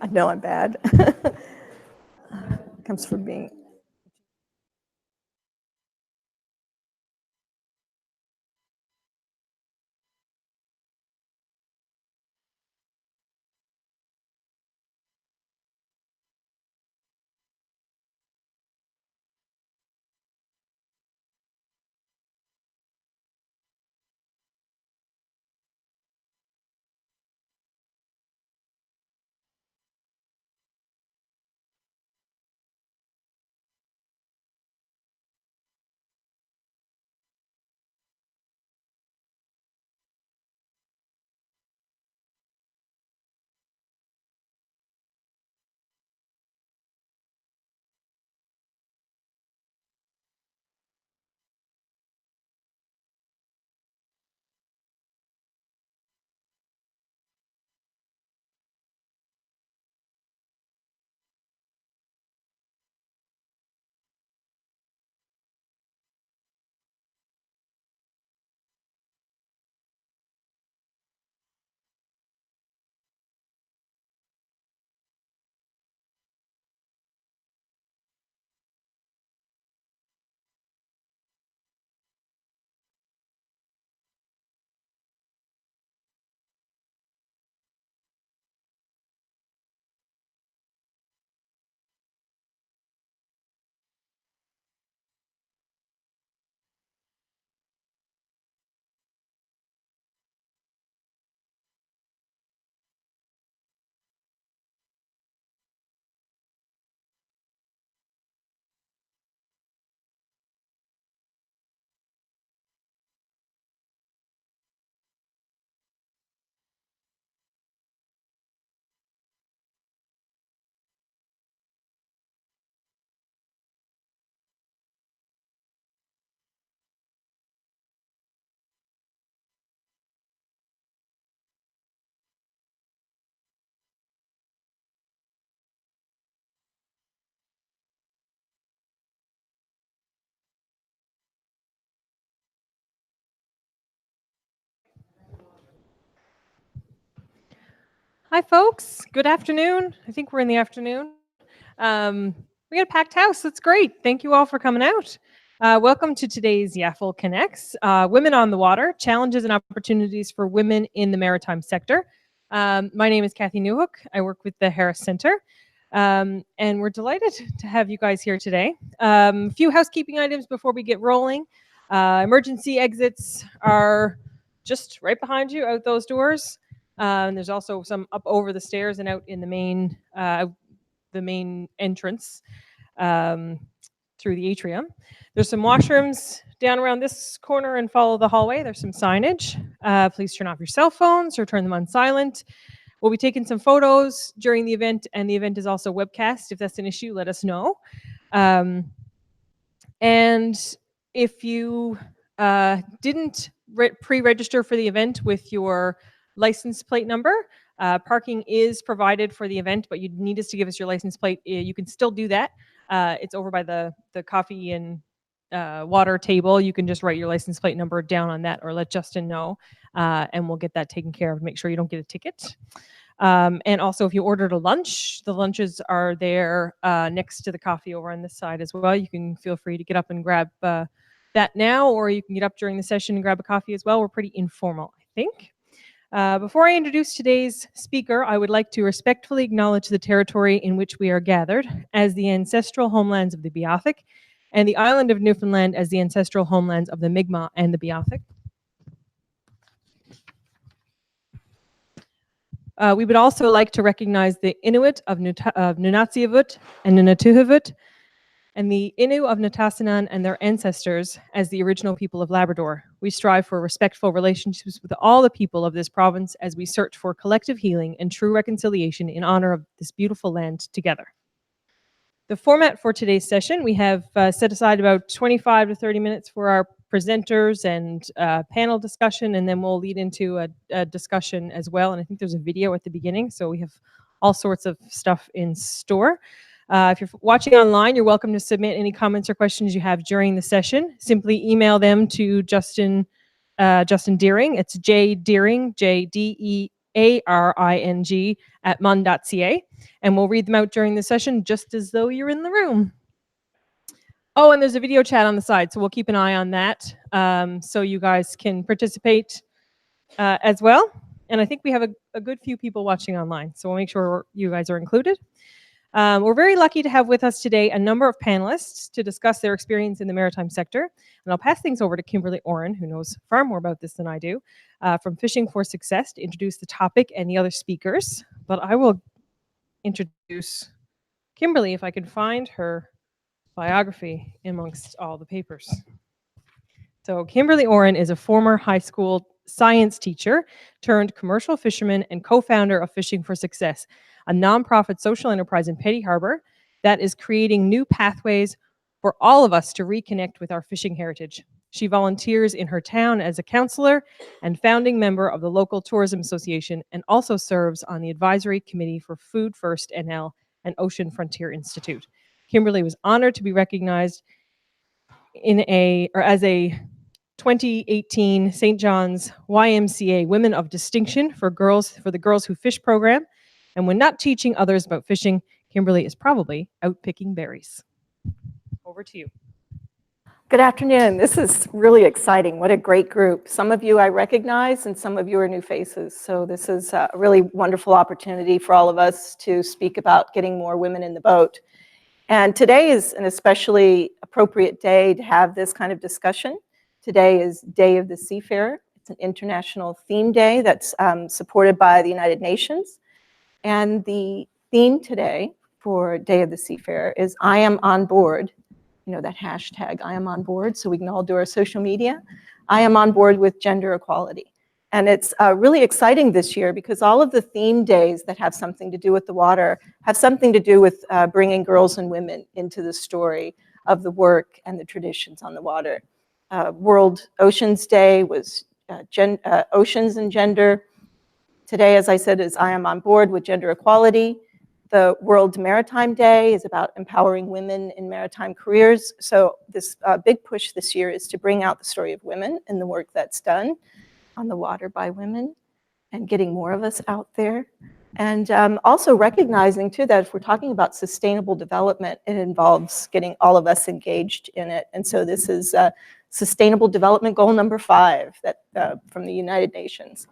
I know I'm bad. Comes from being. Hi, folks. Good afternoon. I think we're in the afternoon. We got a packed house. That's great. Thank you all for coming out. Welcome to today's Yaffle Connects, Women on the Water, Challenges and Opportunities for Women in the Maritime Sector. My name is Kathy Newhook. I work with the Harris Center. And we're delighted to have you guys here today. A few housekeeping items before we get rolling. Emergency exits are just right behind you out those doors. And there's also some up over the stairs and out in the main entrance through the atrium. There's some washrooms down around this corner and follow the hallway. There's some signage. Please turn off your cell phones or turn them on silent. We'll be taking some photos during the event, and the event is also webcast. If that's an issue, let us know. And if you didn't pre-register for the event with your license plate number, parking is provided for the event, but you need us to give us your license plate. You can still do that. It's over by the coffee and water table. You can just write your license plate number down on that or let Justin know, and we'll get that taken care of. Make sure you don't get a ticket. And also, if you ordered a lunch, the lunches are there next to the coffee over on this side as well. You can feel free to get up and grab that now, or you can get up during the session and grab a coffee as well. We're pretty informal, I think. Before I introduce today's speaker, I would like to respectfully acknowledge the territory in which we are gathered as the ancestral homelands of the Beothuk, and the island of Newfoundland as the ancestral homelands of the Mi'kmaq and the Beothuk. We would also like to recognize the Inuit of Nunatsiavut and Nunatuhivut, and the Innu of Nitassinan and their ancestors as the original people of Labrador. We strive for respectful relationships with all the people of this province as we search for collective healing and true reconciliation in honor of this beautiful land together. The format for today's session, we have set aside about 25 to 30 minutes for our presenters and panel discussion, and then we'll lead into a discussion as well. And I think there's a video at the beginning, so we have all sorts of stuff in store. If you're watching online, you're welcome to submit any comments or questions you have during the session. Simply email them to Justin Deering. It's J Deering, aring@mun.ca, and we'll read them out during the session just as though you're in the room. Oh, and there's a video chat on the side, so we'll keep an eye on that, so you guys can participate as well. And I think we have a good few people watching online, so we'll make sure you guys are included. We're very lucky to have with us today a number of panelists to discuss their experience in the maritime sector. And I'll pass things over to Kimberly Oren, who knows far more about this than I do, from Fishing for Success, to introduce the topic and the other speakers. But I will introduce Kimberly if I can find her biography amongst all the papers. So Kimberly Oren is a former high school science teacher turned commercial fisherman and co-founder of Fishing for Success, a nonprofit social enterprise in Petty Harbor that is creating new pathways for all of us to reconnect with our fishing heritage. She volunteers in her town as a counselor and founding member of the local tourism association, and also serves on the advisory committee for Food First NL and Ocean Frontier Institute. Kimberly was honored to be recognized as a 2018 St. John's YMCA Women of Distinction for the Girls Who Fish program. And when not teaching others about fishing, Kimberly is probably out picking berries. Over to you. Good afternoon. This is really exciting. What a great group. Some of you I recognize and some of you are new faces. So this is a really wonderful opportunity for all of us to speak about getting more women in the boat. And today is an especially appropriate day to have this kind of discussion. Today is Day of the Seafarer. It's an international theme day that's supported by the United Nations. And the theme today for Day of the Seafarer is I am on board. You know, that hashtag, I am on board, so we can all do our social media. I am on board with gender equality. And it's really exciting this year because all of the theme days that have something to do with the water have something to do with bringing girls and women into the story of the work and the traditions on the water. World Oceans Day was Oceans and Gender. Today, as I said, is I am on board with gender equality. The World Maritime Day is about empowering women in maritime careers. So this big push this year is to bring out the story of women and the work that's done on the water by women and getting more of us out there. And also recognizing too that if we're talking about sustainable development, it involves getting all of us engaged in it. And so this is Sustainable Development Goal number 5 from the United Nations.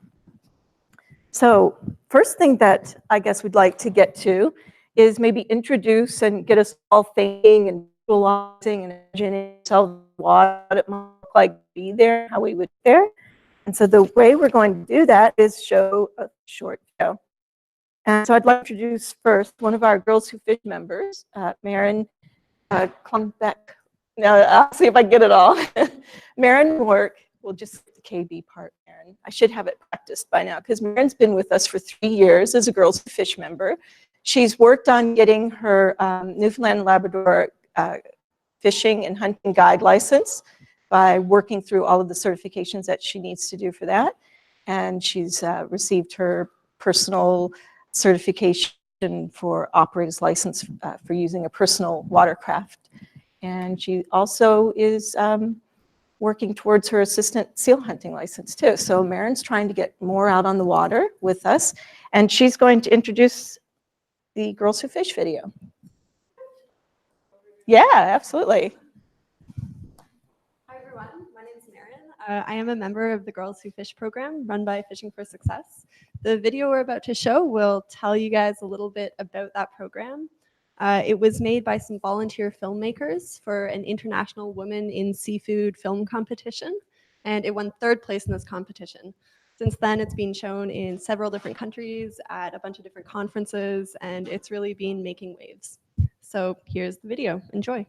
So first thing that I guess we'd like to get to is maybe introduce and get us all thinking and visualizing and imagining ourselves what it might look like to be there, how we would be there. And so the way we're going to do that is show a short video. And so I'd like to introduce first one of our Girls Who Fish members, Maren Klumbeck. Now, I'll see if I get it all. Maren work, we'll just the KB part, Maren. I should have it practiced by now because Maren's been with us for 3 years as a Girls Who Fish member. She's worked on getting her Newfoundland and Labrador fishing and hunting guide license by working through all of the certifications that she needs to do for that. And she's received her personal certification for operator's license for using a personal watercraft. And she also is working towards her assistant seal hunting license too. So Maren's trying to get more out on the water with us. And she's going to introduce the Girls Who Fish video. Yeah, absolutely. Hi everyone, my name is Maren. I am a member of the Girls Who Fish program run by Fishing for Success. The video we're about to show will tell you guys a little bit about that program. It was made by some volunteer filmmakers for an international women in seafood film competition, and it won 3rd place in this competition. Since then, it's been shown in several different countries at a bunch of different conferences, and it's really been making waves. So here's the video. Enjoy.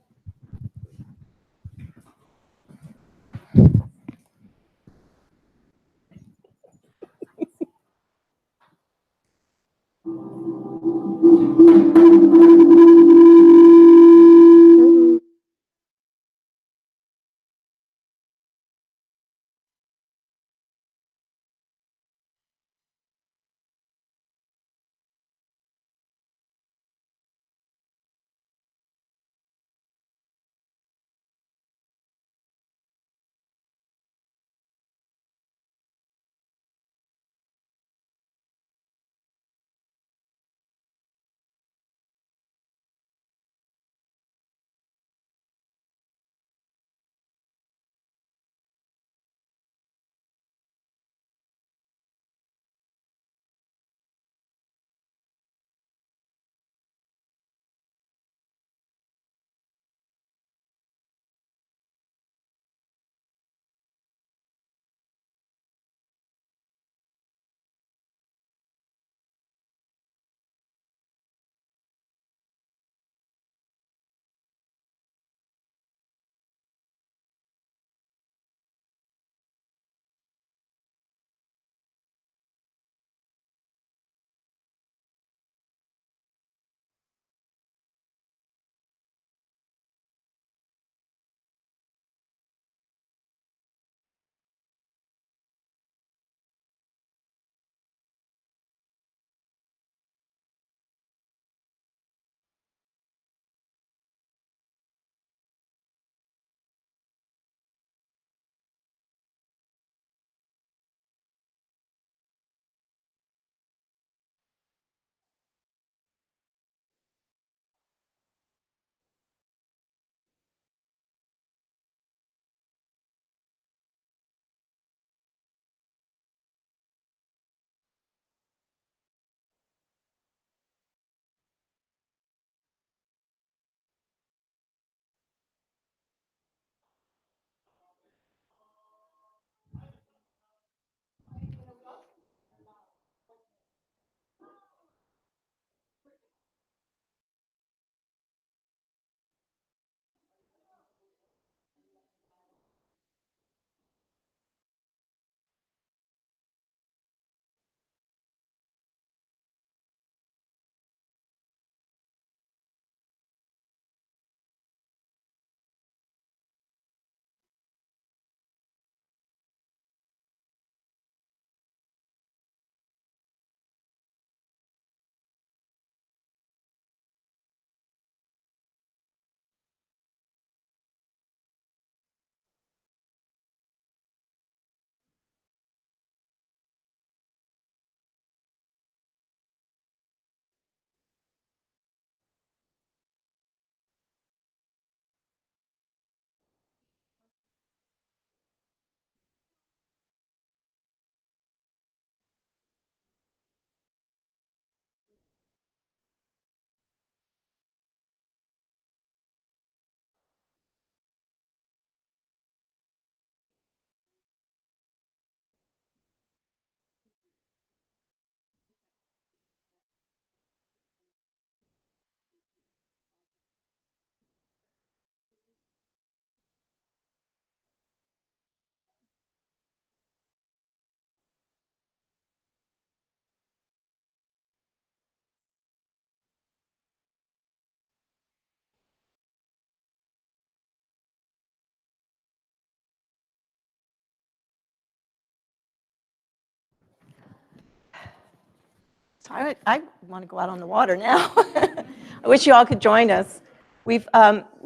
I want to go out on the water now. I wish you all could join us. We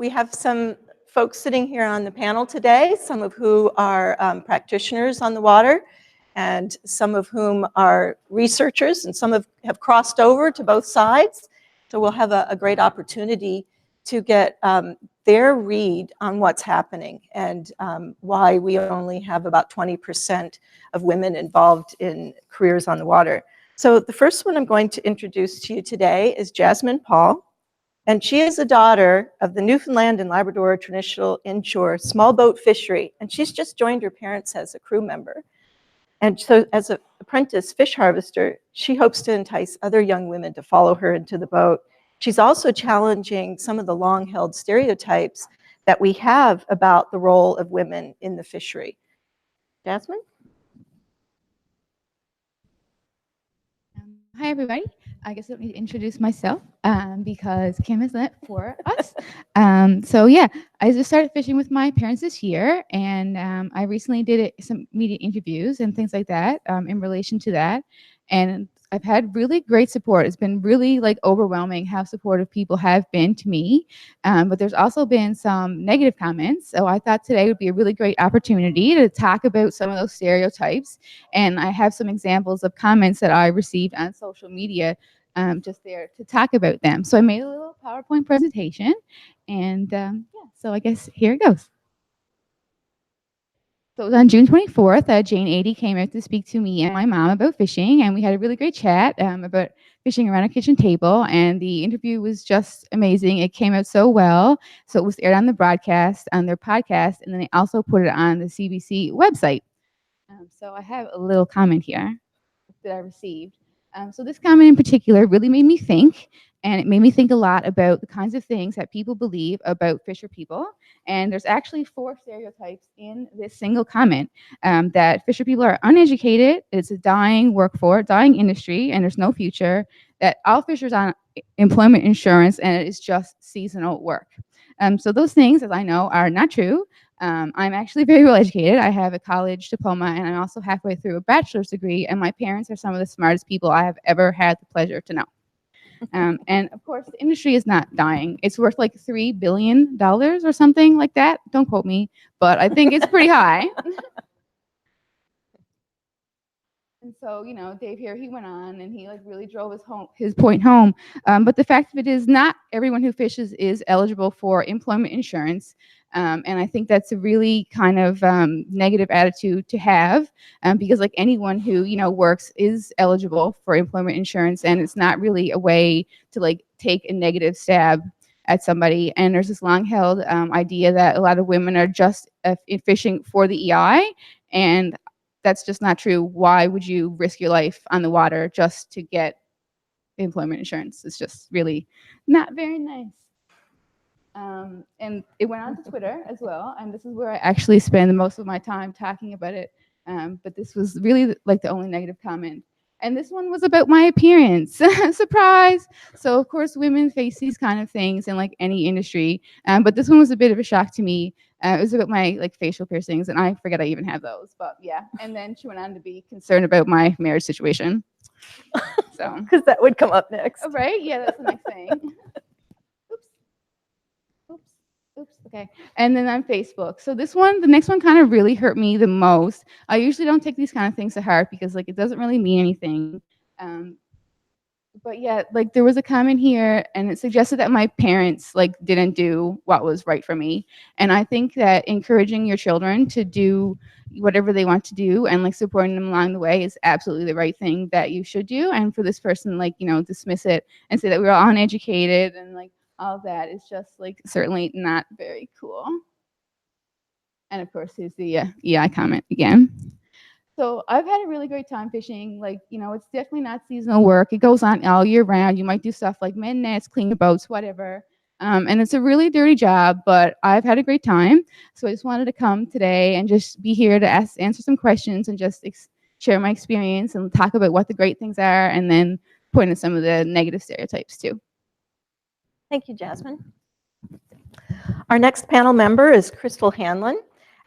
have some folks sitting here on the panel today, some of who are practitioners on the water, and some of whom are researchers, and some have crossed over to both sides. So we'll have a great opportunity to get their read on what's happening and why we only have about 20% of women involved in careers on the water. So the first one I'm going to introduce to you today is Jasmine Paul, and she is a daughter of the Newfoundland and Labrador traditional inshore small boat fishery, and she's just joined her parents as a crew member. And so as an apprentice fish harvester, she hopes to entice other young women to follow her into the boat. She's also challenging some of the long-held stereotypes that we have about the role of women in the fishery. Jasmine? Hi, everybody. I guess I don't need to introduce myself because Kim has done it for us. So yeah, I just started fishing with my parents this year, and I recently did some media interviews and things like that in relation to that. And I've had really great support. It's been really like overwhelming how supportive people have been to me. But there's also been some negative comments. So I thought today would be a really great opportunity to talk about some of those stereotypes. And I have some examples of comments that I received on social media just there to talk about them. So I made a little PowerPoint presentation, and yeah, so I guess here it goes. So it was on June 24th, Jane 80 came out to speak to me and my mom about fishing, and we had a really great chat about fishing around a kitchen table, and the interview was just amazing. It came out so well. So it was aired on the broadcast, on their podcast, and then they also put it on the CBC website. So I have a little comment here that I received. So this comment in particular really made me think, and it made me think a lot about the kinds of things that people believe about fisher people. And there's actually 4 stereotypes in this single comment, that fisher people are uneducated, it's a dying workforce, dying industry, and there's no future, that all fishers on employment insurance, and it is just seasonal work. So those things, as I know, are not true. I'm actually very well educated. I have a college diploma, and I'm also halfway through a bachelor's degree, and my parents are some of the smartest people I have ever had the pleasure to know. And of course, the industry is not dying. It's worth like $3 billion or something like that. Don't quote me, but I think it's pretty high. And so, you know, Dave here, he went on and he like really drove his point home. But the fact of it is, not everyone who fishes is eligible for employment insurance. And I think that's a really kind of negative attitude to have, because like anyone who, you know, works is eligible for employment insurance, and it's not really a way to like take a negative stab at somebody. And there's this long-held idea that a lot of women are just fishing for the EI, and that's just not true. Why would you risk your life on the water just to get employment insurance? It's just really not very nice. And it went on to Twitter as well, and this is where I actually spend most of my time talking about it. But this was really like the only negative comment. And this one was about my appearance. Surprise! So of course, women face these kind of things in like any industry. But this one was a bit of a shock to me. It was about my like facial piercings, and I forget I even have those. But yeah, and then she went on to be concerned about my marriage situation. So Because that would come up next. oh, right? Yeah, that's the next thing. Oops, okay. And then on Facebook. So the next one kind of really hurt me the most. I usually don't take these kind of things to heart because like it doesn't really mean anything. But yeah, like there was a comment here and it suggested that my parents like didn't do what was right for me. And I think that encouraging your children to do whatever they want to do and like supporting them along the way is absolutely the right thing that you should do. And for this person, like, you know, dismiss it and say that we're all uneducated and like all of that is just like certainly not very cool. And of course, here's the EI comment again. So I've had a really great time fishing. Like, you know, it's definitely not seasonal work. It goes on all year round. You might do stuff like mend nets, clean the boats, whatever. And it's a really dirty job, but I've had a great time. So I just wanted to come today and just be here to answer some questions and just share my experience and talk about what the great things are and then point at some of the negative stereotypes too. Thank you, Jasmine. Our next panel member is Crystal Hanlon,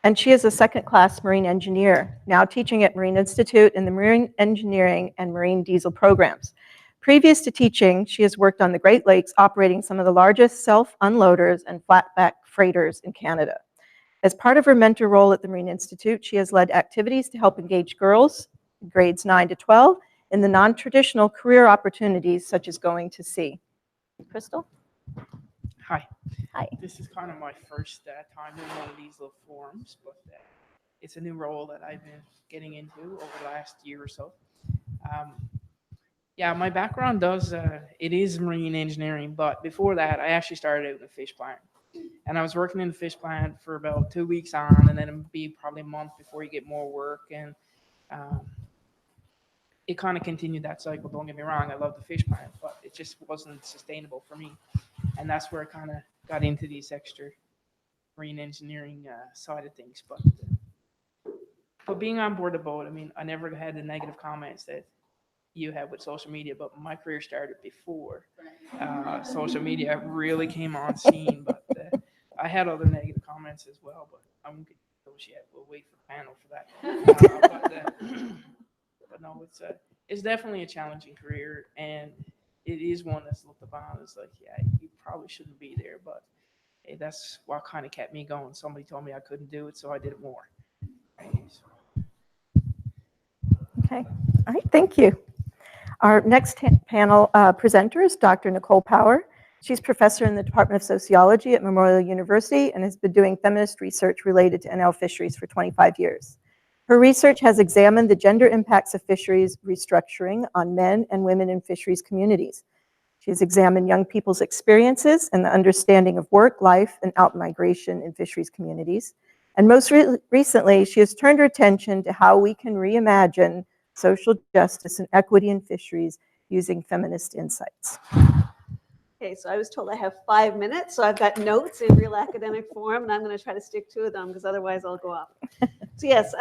and she is a second-class marine engineer, now teaching at Marine Institute in the Marine Engineering and Marine Diesel programs. Previous to teaching, she has worked on the Great Lakes, operating some of the largest self-unloaders and flatback freighters in Canada. As part of her mentor role at the Marine Institute, she has led activities to help engage girls, grades 9 to 12, in the non-traditional career opportunities such as going to sea. Crystal? Hi. Hi. This is kind of my first time in one of these little forums, but it's a new role that I've been getting into over the last year or so. Yeah, my background it is marine engineering, but before that, I actually started out in a fish plant. And I was working in the fish plant for about 2 weeks on, and then it'd be probably a month before you get more work. And it kind of continued that cycle. Don't get me wrong, I love the fish plant, but it just wasn't sustainable for me. And that's where I kind of got into these extra marine engineering side of things. But being on board the boat, I mean, I never had the negative comments that you have with social media, but my career started before social media really came on scene. But I had other negative comments as well, but I won't get to those yet. We'll wait for the panel for that. But no, it's definitely a challenging career, and it is one that's looked upon as like, yeah, you probably shouldn't be there, but hey, that's what kind of kept me going. Somebody told me I couldn't do it, so I did it more. Okay. All right, thank you. Our next panel presenter is Dr. Nicole Power. She's professor in the Department of Sociology at Memorial University and has been doing feminist research related to NL fisheries for 25 years. Her research has examined the gender impacts of fisheries restructuring on men and women in fisheries communities. She has examined young people's experiences and the understanding of work, life, and out-migration in fisheries communities. And most recently, she has turned her attention to how we can reimagine social justice and equity in fisheries using feminist insights. Okay, so I was told I have 5 minutes, so I've got notes in real academic form, and I'm going to try to stick to them because otherwise I'll go off. So yes,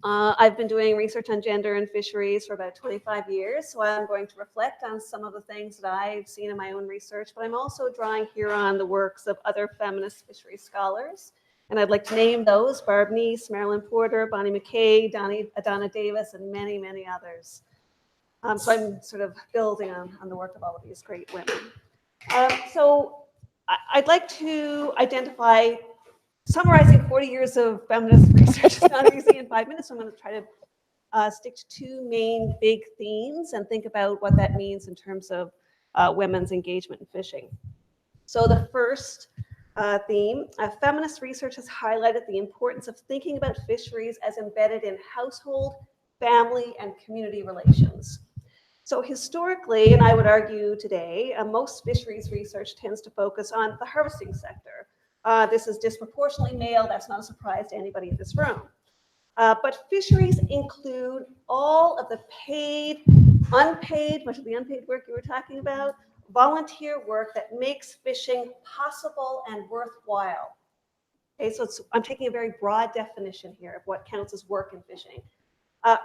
I've been doing research on gender and fisheries for about 25 years, so I'm going to reflect on some of the things that I've seen in my own research, but I'm also drawing here on the works of other feminist fisheries scholars. And I'd like to name those: Barb Neese, Marilyn Porter, Bonnie McKay, Adana Davis, and many, many others. So I'm sort of building on the work of all of these great women. So I'd like to identify, summarizing 40 years of feminist research is not easy in 5 minutes, so I'm going to try to stick to 2 main big themes and think about what that means in terms of women's engagement in fishing. So the first theme, feminist research has highlighted the importance of thinking about fisheries as embedded in household, family, and community relations. So historically, and I would argue today, most fisheries research tends to focus on the harvesting sector. This is disproportionately male. That's not a surprise to anybody in this room. But fisheries include all of the paid, unpaid, much of the unpaid work you were talking about, volunteer work that makes fishing possible and worthwhile. Okay, so I'm taking a very broad definition here of what counts as work in fishing.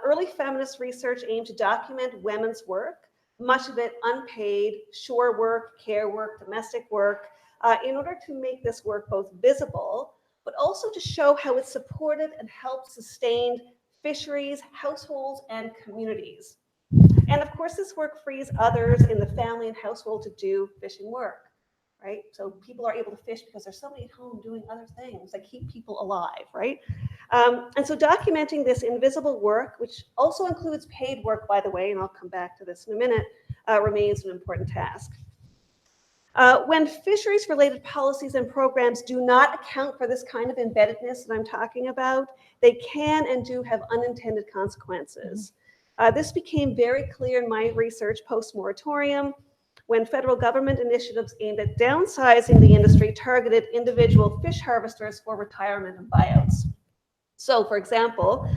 Early feminist research aimed to document women's work, much of it unpaid, shore work, care work, domestic work, in order to make this work both visible, but also to show how it supported and helped sustain fisheries, households, and communities. And of course, this work frees others in the family and household to do fishing work, right? So people are able to fish because there's somebody at home doing other things that keep people alive, right? And so documenting this invisible work, which also includes paid work, by the way, and I'll come back to this in a minute, remains an important task. When fisheries-related policies and programs do not account for this kind of embeddedness that I'm talking about, they can and do have unintended consequences. This became very clear in my research post-moratorium, when federal government initiatives aimed at downsizing the industry targeted individual fish harvesters for retirement and buyouts. So, for example,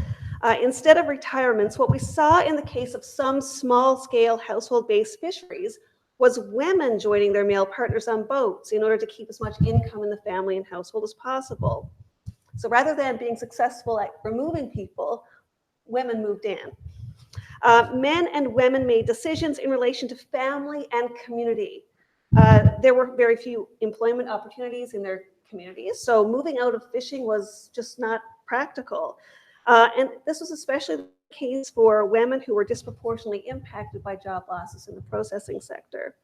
instead of retirements, what we saw in the case of some small-scale household-based fisheries was women joining their male partners on boats in order to keep as much income in the family and household as possible. So rather than being successful at removing people, women moved in. Men and women made decisions in relation to family and community. There were very few employment opportunities in their communities, so moving out of fishing was just not practical. And this was especially the case for women who were disproportionately impacted by job losses in the processing sector.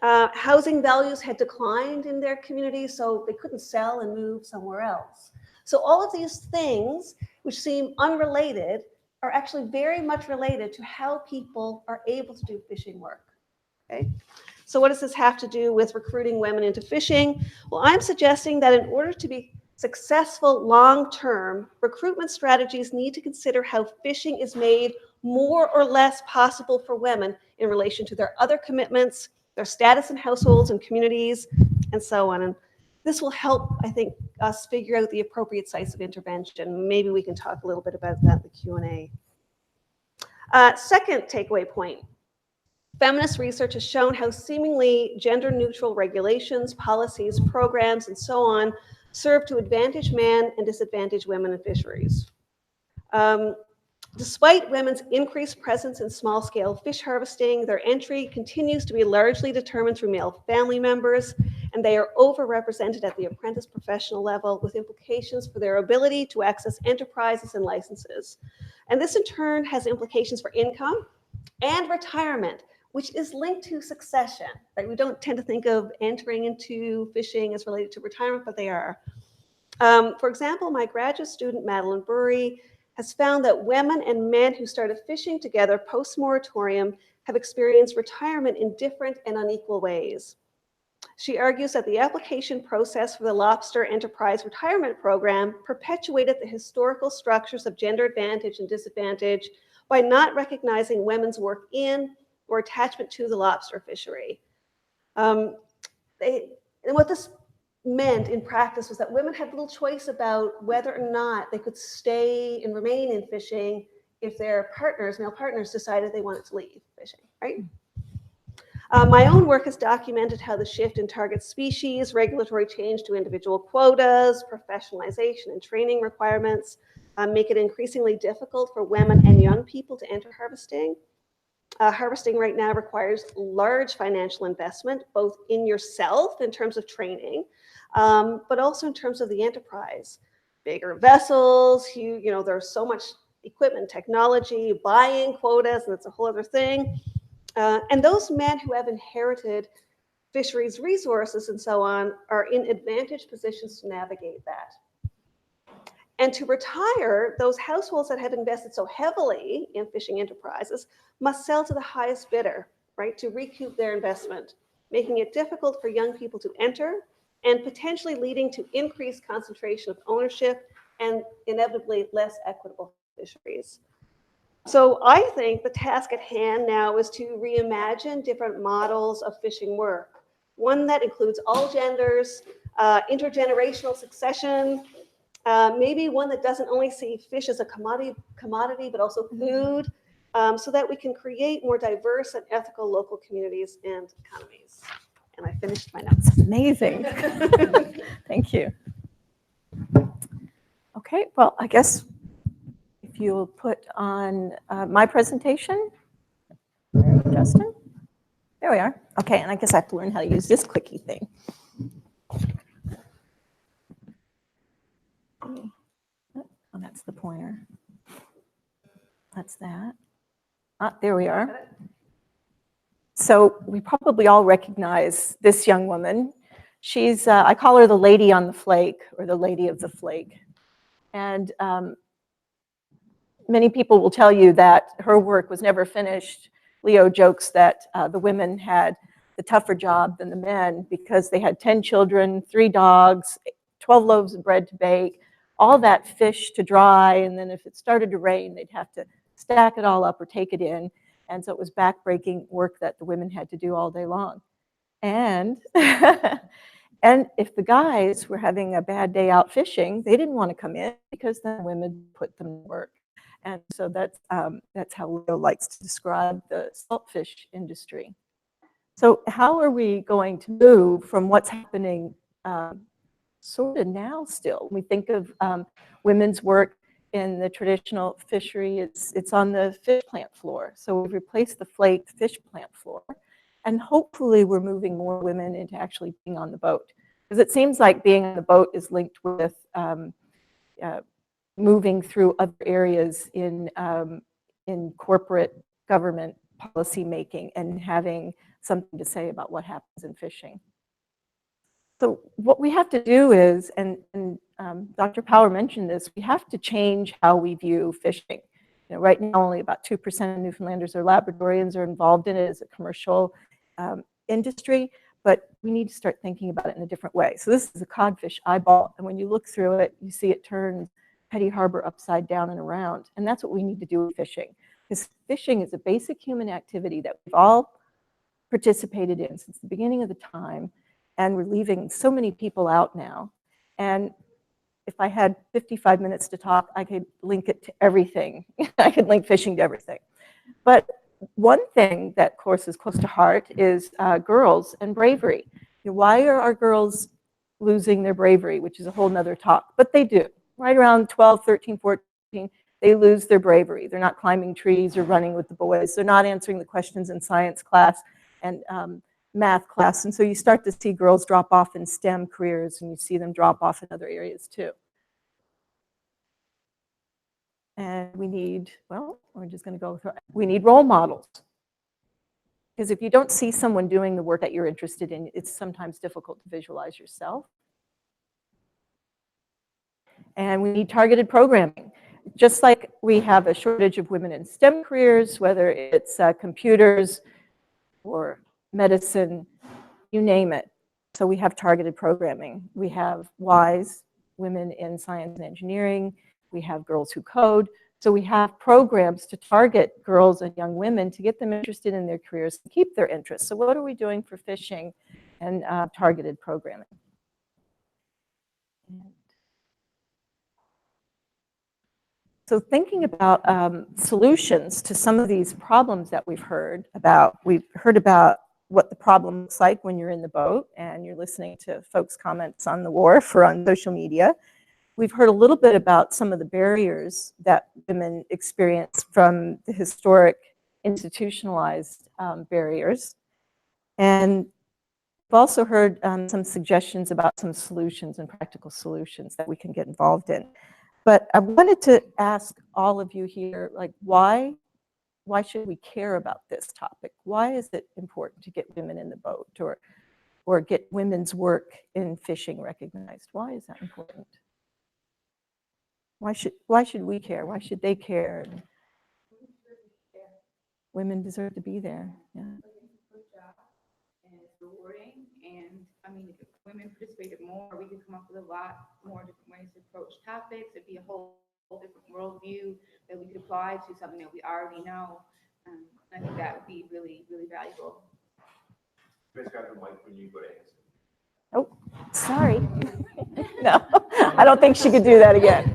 Housing values had declined in their communities, so they couldn't sell and move somewhere else. So all of these things, which seem unrelated, are actually very much related to how people are able to do fishing work. Okay? So what does this have to do with recruiting women into fishing? Well, I'm suggesting that in order to be successful long-term, recruitment strategies need to consider how fishing is made more or less possible for women in relation to their other commitments, their status in households and communities, and so on. And this will help, I think, us figure out the appropriate sites of intervention. Maybe we can talk a little bit about that in the Q&A. Second takeaway point. Feminist research has shown how seemingly gender-neutral regulations, policies, programs, and so on serve to advantage men and disadvantage women in fisheries. Despite women's increased presence in small-scale fish harvesting, their entry continues to be largely determined through male family members, and they are overrepresented at the apprentice professional level, with implications for their ability to access enterprises and licenses. And this in turn has implications for income and retirement, which is linked to succession, right? We don't tend to think of entering into fishing as related to retirement, but they are. For example, my graduate student, Madeline Burry, has found that women and men who started fishing together post-moratorium have experienced retirement in different and unequal ways. She argues that the application process for the Lobster Enterprise Retirement Program perpetuated the historical structures of gender advantage and disadvantage by not recognizing women's work in or attachment to the lobster fishery. And what this meant in practice was that women had little choice about whether or not they could stay and remain in fishing if their partners, male partners, decided they wanted to leave fishing, right? My own work has documented how the shift in target species, regulatory change to individual quotas, professionalization and training requirements make it increasingly difficult for women and young people to enter harvesting. Harvesting right now requires large financial investment, both in yourself in terms of training, but also in terms of the enterprise. Bigger vessels, there's so much equipment, technology, buying quotas, and it's a whole other thing. And those men who have inherited fisheries resources and so on are in advantaged positions to navigate that. And to retire, those households that have invested so heavily in fishing enterprises must sell to the highest bidder, right, to recoup their investment, making it difficult for young people to enter and potentially leading to increased concentration of ownership and inevitably less equitable fisheries. So I think the task at hand now is to reimagine different models of fishing work, one that includes all genders, intergenerational succession, maybe one that doesn't only see fish as a commodity but also food, so that we can create more diverse and ethical local communities and economies. And I finished my notes. Amazing. Thank you. Okay, well, I guess if you'll put on my presentation, Justin. There we are. Okay, and I guess I have to learn how to use this clicky thing. Oh, that's the pointer. That's that. There we are. So we probably all recognize this young woman. She's, I call her the lady on the flake, or the lady of the flake. And many people will tell you that her work was never finished. Leo jokes that the women had the tougher job than the men because they had 10 children, 3 dogs, 12 loaves of bread to bake, all that fish to dry, and then if it started to rain, they'd have to stack it all up or take it in. And so it was backbreaking work that the women had to do all day long. And, and if the guys were having a bad day out fishing, they didn't want to come in because then women put them to work. And so that's how Leo likes to describe the saltfish industry. So how are we going to move from what's happening sort of now still? We think of women's work in the traditional fishery, it's on the fish plant floor. So we've replaced the flaked fish plant floor, and hopefully we're moving more women into actually being on the boat. Because it seems like being on the boat is linked with moving through other areas in corporate government policy making and having something to say about what happens in fishing. So what we have to do is, and Dr. Power mentioned this, we have to change how we view fishing. You know, right now, only about 2% of Newfoundlanders or Labradorians are involved in it as a commercial industry, but we need to start thinking about it in a different way. So this is a codfish eyeball, and when you look through it, you see it turns Petty Harbor upside down and around, and that's what we need to do with fishing. Because fishing is a basic human activity that we've all participated in since the beginning of the time, and we're leaving so many people out now. And if I had 55 minutes to talk, I could link it to everything. I could link fishing to everything. But one thing that, of course, is close to heart is girls and bravery. You know, why are our girls losing their bravery, which is a whole nother talk? But they do. Right around 12, 13, 14, they lose their bravery. They're not climbing trees or running with the boys. They're not answering the questions in science class and math class. And so you start to see girls drop off in STEM careers, and you see them drop off in other areas too. And we need, well, we're just going to go through, we need role models. Because if you don't see someone doing the work that you're interested in, it's sometimes difficult to visualize yourself. And we need targeted programming. Just like we have a shortage of women in STEM careers, whether it's computers or medicine, you name it. So we have targeted programming. We have WISE, women in science and engineering. We have Girls Who Code. So we have programs to target girls and young women to get them interested in their careers, to keep their interest. So what are we doing for fishing and targeted programming? So thinking about solutions to some of these problems that we've heard about what the problem looks like when you're in the boat and you're listening to folks' comments on the wharf or on social media. We've heard a little bit about some of the barriers that women experience from the historic institutionalized barriers. And we've also heard some suggestions about some solutions and practical solutions that we can get involved in. But I wanted to ask all of you here, like, why should we care about this topic? Why is it important to get women in the boat or get women's work in fishing recognized? Why is that important? Why should we care? Why should they care? Women deserve to be there. Yeah. And it's rewarding. And I mean, if women participated more, we could come up with a lot more different ways to approach topics. It'd be a whole different worldview that we could apply to something that we already know. I think that would be really, really valuable. You guys got the mic when you go to answer. Oh, sorry. No, I don't think she could do that again.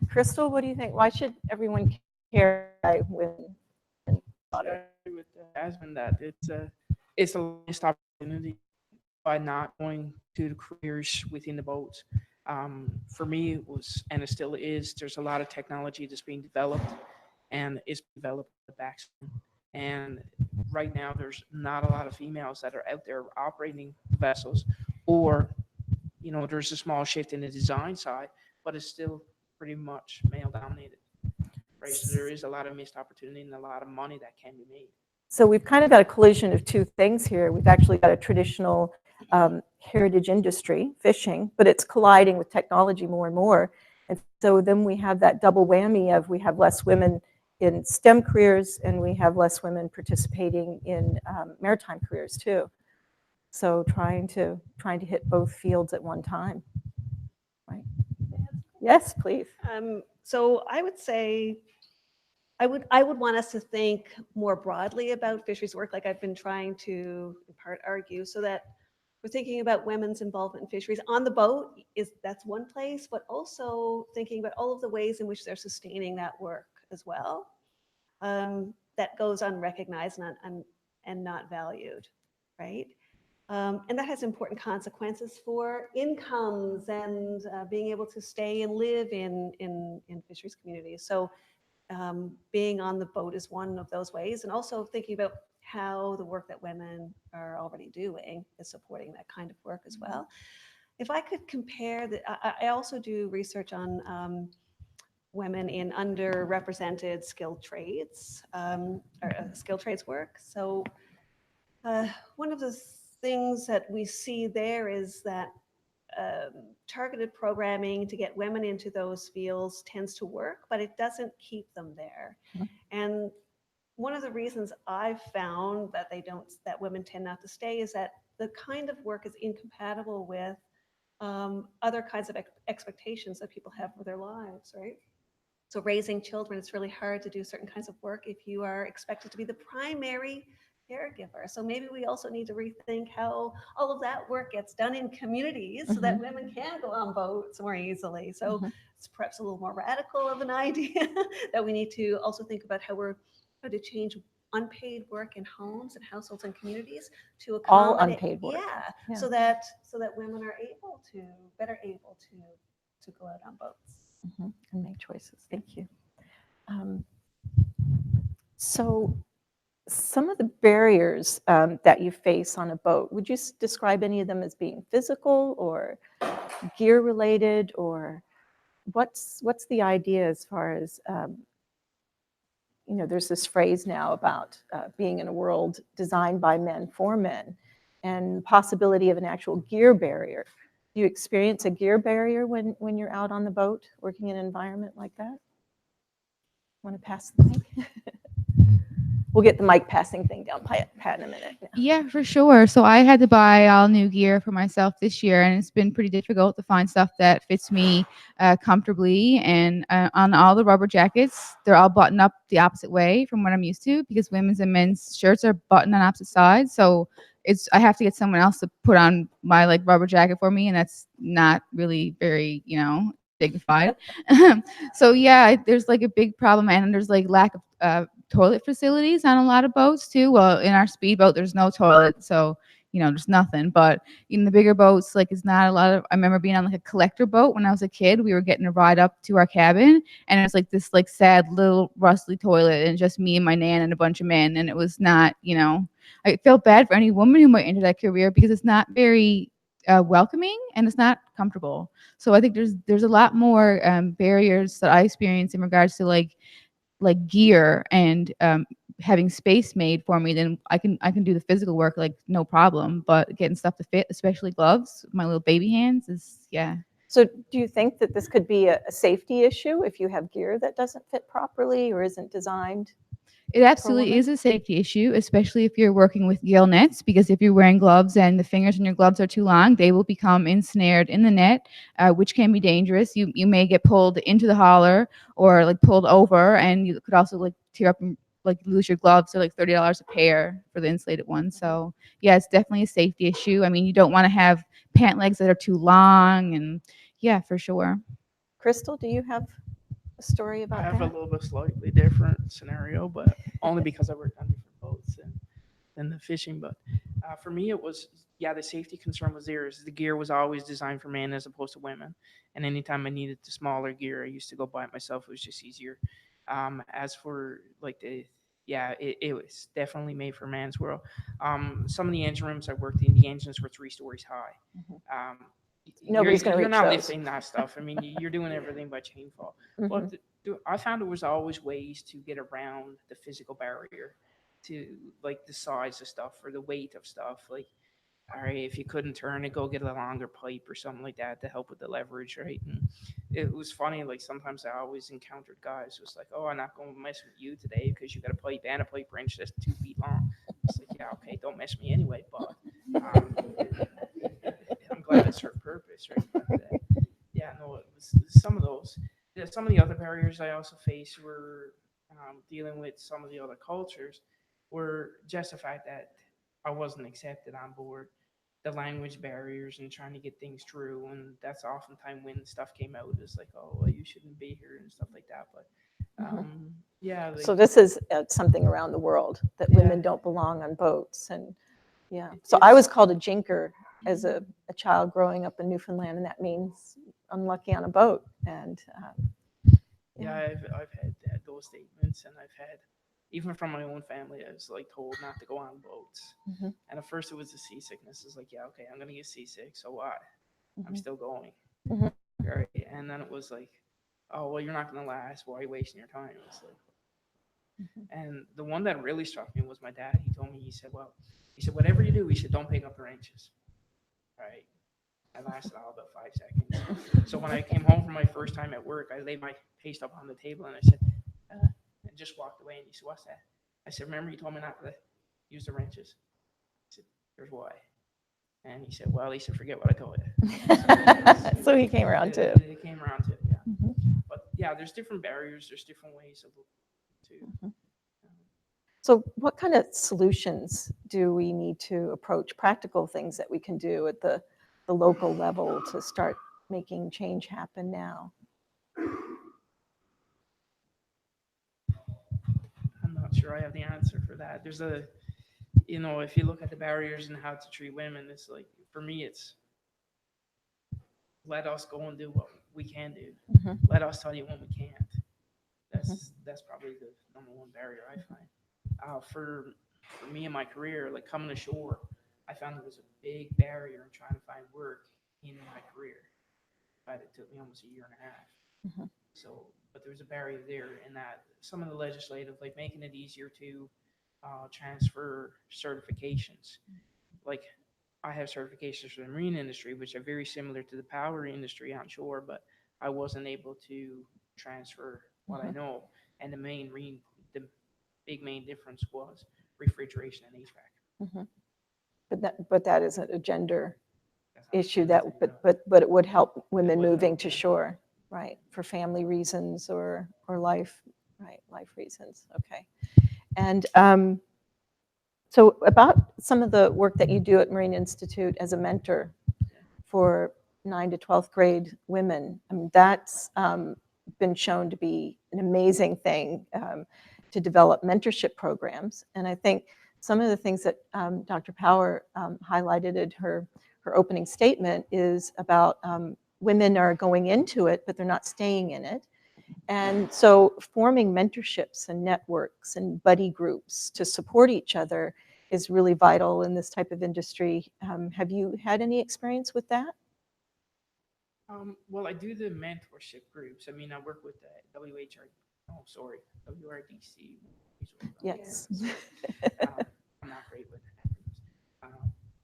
Crystal, what do you think? Why should everyone care about women in water? I agree with Jasmine that it's a missed opportunity by not going to the careers within the boats. For me, it was, and it still is, there's a lot of technology that's being developed, and it's developed at the back. And right now, there's not a lot of females that are out there operating vessels, or, you know, there's a small shift in the design side, but it's still pretty much male dominated. Right, so there is a lot of missed opportunity and a lot of money that can be made. So we've kind of got a collision of two things here. We've actually got a traditional heritage industry, fishing, but it's colliding with technology more and more. And so then we have that double whammy of we have less women in STEM careers and we have less women participating in maritime careers too. So trying to hit both fields at one time. Right? Yes, please. So I would say, I would want us to think more broadly about fisheries work, like I've been trying to in part argue, so that we're thinking about women's involvement in fisheries on the boat. That's one place, but also thinking about all of the ways in which they're sustaining that work as well. That goes unrecognized and not valued, right? And that has important consequences for incomes and being able to stay and live in fisheries communities. So being on the boat is one of those ways, and also thinking about how the work that women are already doing is supporting that kind of work as well. If I could compare I also do research on women in underrepresented skilled trades or skilled trades work. So one of the things that we see there is that targeted programming to get women into those fields tends to work, but it doesn't keep them there. And one of the reasons I've found that that women tend not to stay is that the kind of work is incompatible with other kinds of expectations that people have for their lives, right? So raising children, it's really hard to do certain kinds of work if you are expected to be the primary caregiver. So maybe we also need to rethink how all of that work gets done in communities so that women can go on boats more easily. So it's perhaps a little more radical of an idea that we need to also think about how to change unpaid work in homes and households and communities to All accommodate unpaid work. Yeah. So that women are better able to go out on boats. And make choices. Thank you. So some of the barriers that you face on a boat, would you describe any of them as being physical or gear related, or what's the idea as far as, there's this phrase now about being in a world designed by men for men, and possibility of an actual gear barrier. Do you experience a gear barrier when you're out on the boat working in an environment like that? Want to pass the mic? We'll get the mic passing thing down pat in a minute. Yeah, for sure. So I had to buy all new gear for myself this year, and it's been pretty difficult to find stuff that fits me comfortably. And on all the rubber jackets, they're all buttoned up the opposite way from what I'm used to, because women's and men's shirts are buttoned on opposite sides. So I have to get someone else to put on my like rubber jacket for me, and that's not really very, dignified. So yeah, there's like a big problem, and there's like lack of toilet facilities on a lot of boats too. Well, in our speedboat, there's no toilet, so there's nothing. But in the bigger boats, like it's not a lot of. I remember being on like a collector boat when I was a kid. We were getting a ride up to our cabin, and it was like this like sad little rusty toilet, and just me and my nan and a bunch of men, and it was not. I felt bad for any woman who might enter that career, because it's not very welcoming and it's not comfortable. So I think there's a lot more barriers that I experience in regards to like gear and having space made for me. Then I can do the physical work like no problem, but getting stuff to fit, especially gloves, my little baby hands, is So do you think that this could be a safety issue if you have gear that doesn't fit properly or isn't designed? It absolutely is a safety issue, especially if you're working with gill nets, because if you're wearing gloves and the fingers in your gloves are too long, they will become ensnared in the net, which can be dangerous. You may get pulled into the hauler or like pulled over, and you could also like tear up and like lose your gloves. They're like $30 a pair for the insulated ones. So yeah, it's definitely a safety issue. I mean, you don't want to have pant legs that are too long, and yeah, for sure. Crystal, do you have a story I about have a that? little bit slightly different scenario, but only because I work on different boats than the fishing. But for me, it was, the safety concern was there. Is the gear was always designed for men as opposed to women, and anytime I needed the smaller gear, I used to go buy it myself. It was just easier. As for like it was definitely made for man's world. Some of the engine rooms I worked in, the engines were 3 stories high. Nobody's going to You're reach not those. lifting that stuff. I mean, you're doing everything by chainfall. Mhm. But I found there was always ways to get around the physical barrier to like the size of stuff or the weight of stuff. Like, all right, if you couldn't turn it, go get a longer pipe or something like that to help with the leverage, right? And it was funny. Like sometimes I always encountered guys who was like, "Oh, I'm not going to mess with you today because you got a pipe and a pipe wrench that's 2 feet long." It's like, yeah, okay, don't mess with me anyway. But I'm glad it served purpose, right? But, no, it was some of those. Some of the other barriers I also faced were dealing with some of the other cultures, were just the fact that I wasn't accepted on board, the language barriers and trying to get things through, and that's oftentimes when stuff came out. It's like, oh, well, you shouldn't be here and stuff like that. But So this is something around the world, that women don't belong on boats. And so I was called a jinker as a child growing up in Newfoundland, and that means unlucky on a boat. And I've had those statements, and I've had, even from my own family, I was like told not to go on boats. And at first it was the seasickness. It's like, yeah, okay, I'm gonna get seasick, so what? I'm still going. Right. And then it was like, oh, well, you're not going to last. Why are you wasting your time? It's like, and the one that really struck me was my dad. He told me, he said, well, he said, whatever you do, he said, don't pick up the wrenches. Right. I lasted all about 5 seconds. So when I came home from my first time at work, I laid my paste up on the table and I said, and just walked away. And he said, what's that? I said, remember you told me not to use the wrenches? I said, here's why. And he said, well, he said, forget what I told you. So he came around too. It came around too, yeah. But yeah, there's different barriers. There's different ways of looking to. So what kind of solutions do we need to approach, practical things that we can do at the local level to start making change happen now? I'm not sure I have the answer for that. There's a, if you look at the barriers and how to treat women, it's like, for me, it's let us go and do what we can do. Let us tell you when we can't. That's probably the number one barrier I find. For me in my career, like coming ashore, I found there was a big barrier in trying to find work in my career. But it took me almost a year and a half. So, but there was a barrier there in that some of the legislative, like making it easier to transfer certifications. Like I have certifications for the marine industry, which are very similar to the power industry on shore, but I wasn't able to transfer what I know. And the big main difference was refrigeration and HVAC. But that isn't a gender issue, but it would help women moving to shore, right, for family reasons or life reasons. Okay. And so about some of the work that you do at Marine Institute as a mentor for 9 to 12th grade women, I mean, that's been shown to be an amazing thing to develop mentorship programs. And I think some of the things that Dr. Power highlighted in her opening statement is about women are going into it, but they're not staying in it. And so forming mentorships and networks and buddy groups to support each other is really vital in this type of industry. Have you had any experience with that? Well, I do the mentorship groups. I mean, I work with the WRDC. Yes. I'm not great with it.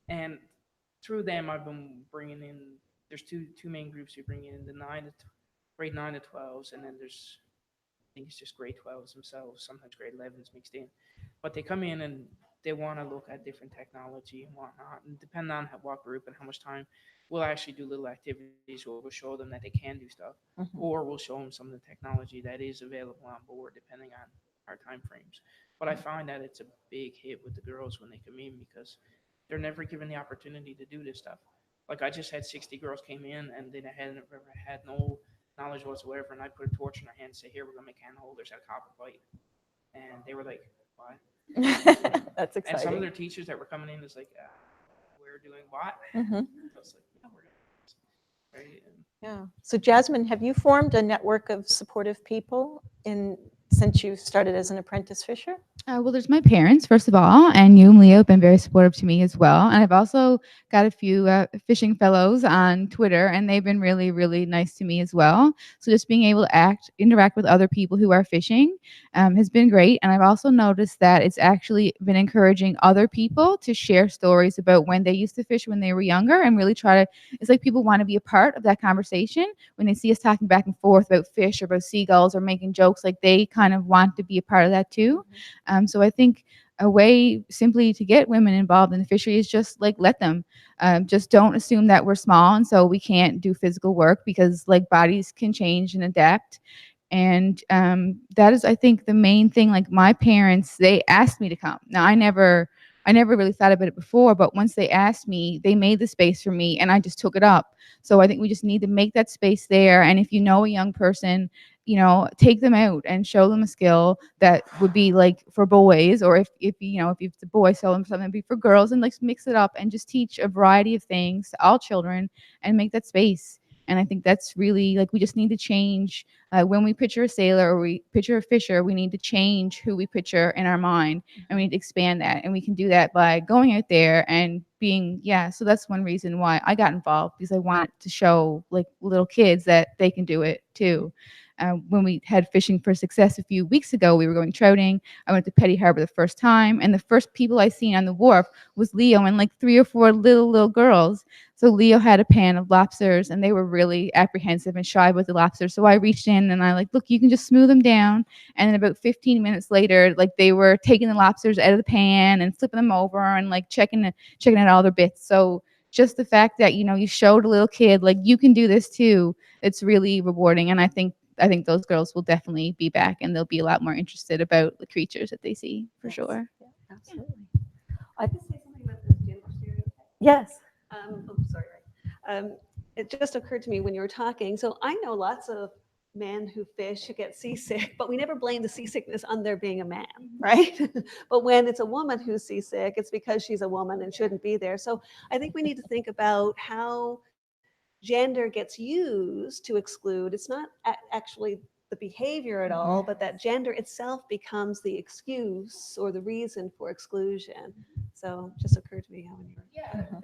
And through them, I've been bringing in, there's two main groups we bring in, the grade 9 to 12s, and then there's, I think it's just grade 12s themselves, sometimes grade 11s mixed in. But they come in and they want to look at different technology and whatnot. And depending on what group and how much time, we'll actually do little activities where we'll show them that they can do stuff, or we'll show them some of the technology that is available on board depending on our time frames. But I find that it's a big hit with the girls when they come in because they're never given the opportunity to do this stuff. Like I just had 60 girls came in and they had no knowledge whatsoever, and I put a torch in their hand and say, here, we're going to make hand holders out of copper plate. And they were like, what? That's exciting. And some of their teachers that were coming in is like, we're doing what? I was like, yeah, we're doing this. Right? Yeah. So Jasmine, have you formed a network of supportive people since you started as an apprentice fisher? Well, there's my parents, first of all, and you and Leo have been very supportive to me as well. And I've also got a few fishing fellows on Twitter, and they've been really, really nice to me as well. So just being able to interact with other people who are fishing has been great. And I've also noticed that it's actually been encouraging other people to share stories about when they used to fish when they were younger and really it's like people want to be a part of that conversation when they see us talking back and forth about fish or about seagulls or making jokes, like they kind of want to be a part of that too. So I think a way simply to get women involved in the fishery is just like let them. Just don't assume that we're small and so we can't do physical work, because like bodies can change and adapt. And that is, I think, the main thing. Like my parents, they asked me to come. Now I never really thought about it before, but once they asked me, they made the space for me and I just took it up. So I think we just need to make that space there. And if you know a young person, take them out and show them a skill that would be like for boys, or if it's a boy, show them something be for girls, and like mix it up and just teach a variety of things to all children and make that space. And I think that's really, like, we just need to change when we picture a sailor or we picture a fisher, we need to change who we picture in our mind, and we need to expand that. And we can do that by going out there and being, so that's one reason why I got involved, because I want to show like little kids that they can do it too. When we had Fishing for Success a few weeks ago, we were going trouting. I went to Petty Harbor the first time, and the first people I seen on the wharf was Leo and like 3 or 4 little girls. So Leo had a pan of lobsters, and they were really apprehensive and shy with the lobsters. So I reached in and I like, look, you can just smooth them down. And then about 15 minutes later, like they were taking the lobsters out of the pan and flipping them over and like checking out all their bits. So just the fact that, you know, you showed a little kid like you can do this too, it's really rewarding. And I think those girls will definitely be back, and they'll be a lot more interested about the creatures that they see for sure. Yeah, absolutely. I can say something about this gender stereotype. Yes. Oh, sorry. It just occurred to me when you were talking. So I know lots of men who fish who get seasick, but we never blame the seasickness on there being a man, right? But when it's a woman who's seasick, it's because she's a woman and shouldn't be there. So I think we need to think about how gender gets used to exclude. It's not actually the behavior at all, but that gender itself becomes the excuse or the reason for exclusion. So just occurred to me how when you were.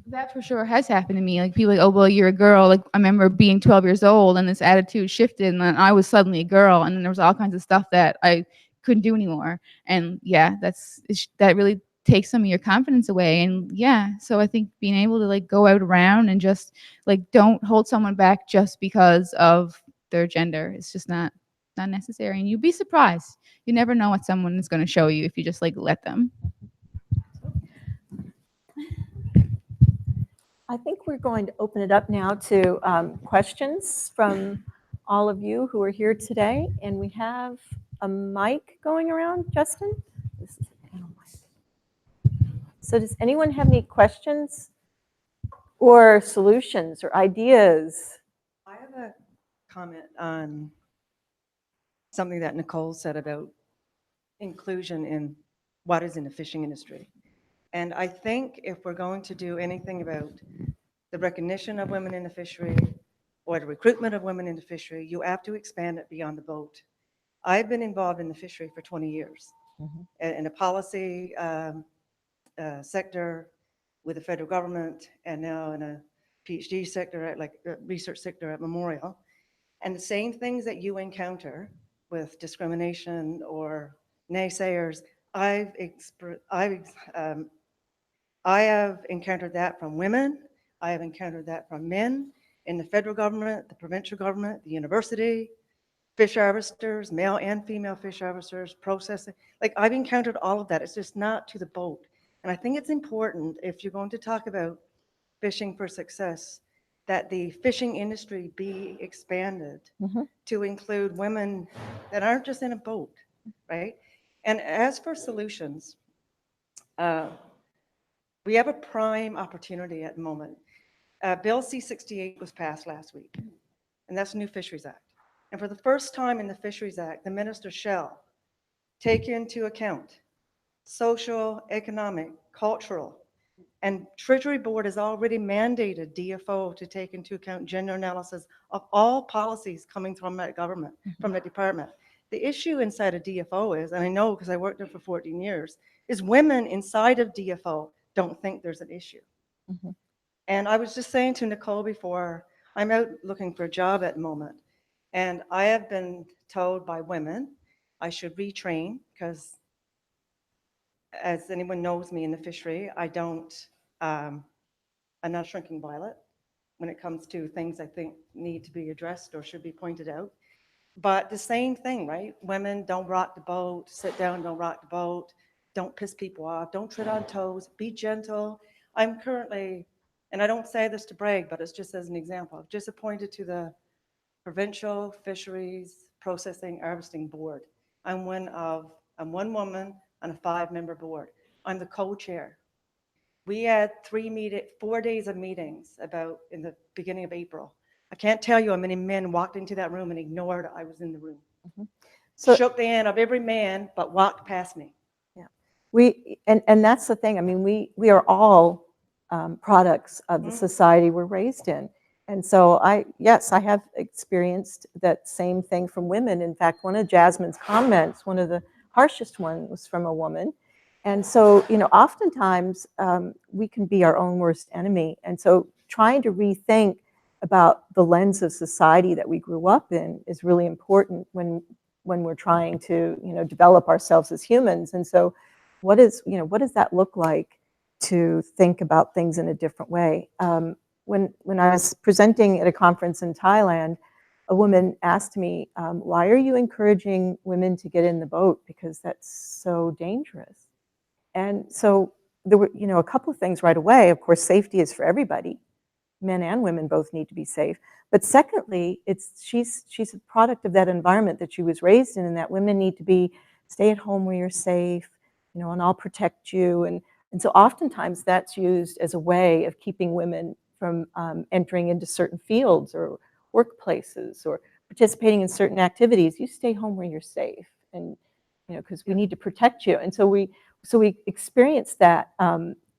That for sure has happened to me. Like people like, oh, well, you're a girl. Like I remember being 12 years old and this attitude shifted, and then I was suddenly a girl, and then there was all kinds of stuff that I couldn't do anymore. And yeah, that really takes some of your confidence away. And yeah, so I think being able to like go out around and just like don't hold someone back just because of their gender. It's just not necessary. And you'd be surprised. You never know what someone is going to show you if you just like let them. I think we're going to open it up now to questions from all of you who are here today. And we have a mic going around, Justin? This is a panel mic. So does anyone have any questions or solutions or ideas? I have a comment on something that Nicole said about inclusion in what is in the fishing industry. And I think if we're going to do anything about the recognition of women in the fishery or the recruitment of women in the fishery, you have to expand it beyond the boat. I've been involved in the fishery for 20 years in a policy sector with the federal government, and now in a PhD sector at research sector at Memorial. And the same things that you encounter with discrimination or naysayers, I have encountered that from women. I have encountered that from men in the federal government, the provincial government, the university, fish harvesters, male and female fish harvesters, processing. Like I've encountered all of that. It's just not to the boat. And I think it's important if you're going to talk about fishing for success, that the fishing industry be expanded to include women that aren't just in a boat, right? And as for solutions, we have a prime opportunity at the moment. Bill C-68 was passed last week, and that's the new Fisheries Act. And for the first time in the Fisheries Act, the minister shall take into account social, economic, cultural, and Treasury Board has already mandated DFO to take into account gender analysis of all policies coming from that government, from the department. The issue inside of DFO is, and I know because I worked there for 14 years, is women inside of DFO don't think there's an issue. And I was just saying to Nicole before, I'm out looking for a job at the moment, and I have been told by women I should retrain because, as anyone knows me in the fishery, I'm not a shrinking violet when it comes to things I think need to be addressed or should be pointed out. But the same thing, right? Women don't rock the boat, sit down, don't rock the boat, don't piss people off, don't tread on toes, be gentle. I'm currently, and I don't say this to brag, but it's just as an example, I've just appointed to the Provincial Fisheries Processing Harvesting Board. I'm one woman on a 5-member board. I'm the co-chair. We had 4 days of meetings in the beginning of April. I can't tell you how many men walked into that room and ignored I was in the room. So, shook the hand of every man, but walked past me. Yeah, and that's the thing. I mean, we are all products of the society we're raised in. And so I have experienced that same thing from women. In fact, one of Jasmine's comments, one of the harshest ones, was from a woman. And so, oftentimes we can be our own worst enemy. And so trying to rethink about the lens of society that we grew up in is really important when we're trying to, develop ourselves as humans. And so what does that look like to think about things in a different way? When I was presenting at a conference in Thailand, a woman asked me, why are you encouraging women to get in the boat? Because that's so dangerous. And so there were, a couple of things right away. Of course, safety is for everybody. Men and women both need to be safe. But secondly, she's a product of that environment that she was raised in, and that women need to be stay at home where you're safe, and I'll protect you. And so oftentimes that's used as a way of keeping women from entering into certain fields or workplaces or participating in certain activities. You stay home where you're safe, and because we need to protect you. And so we experience that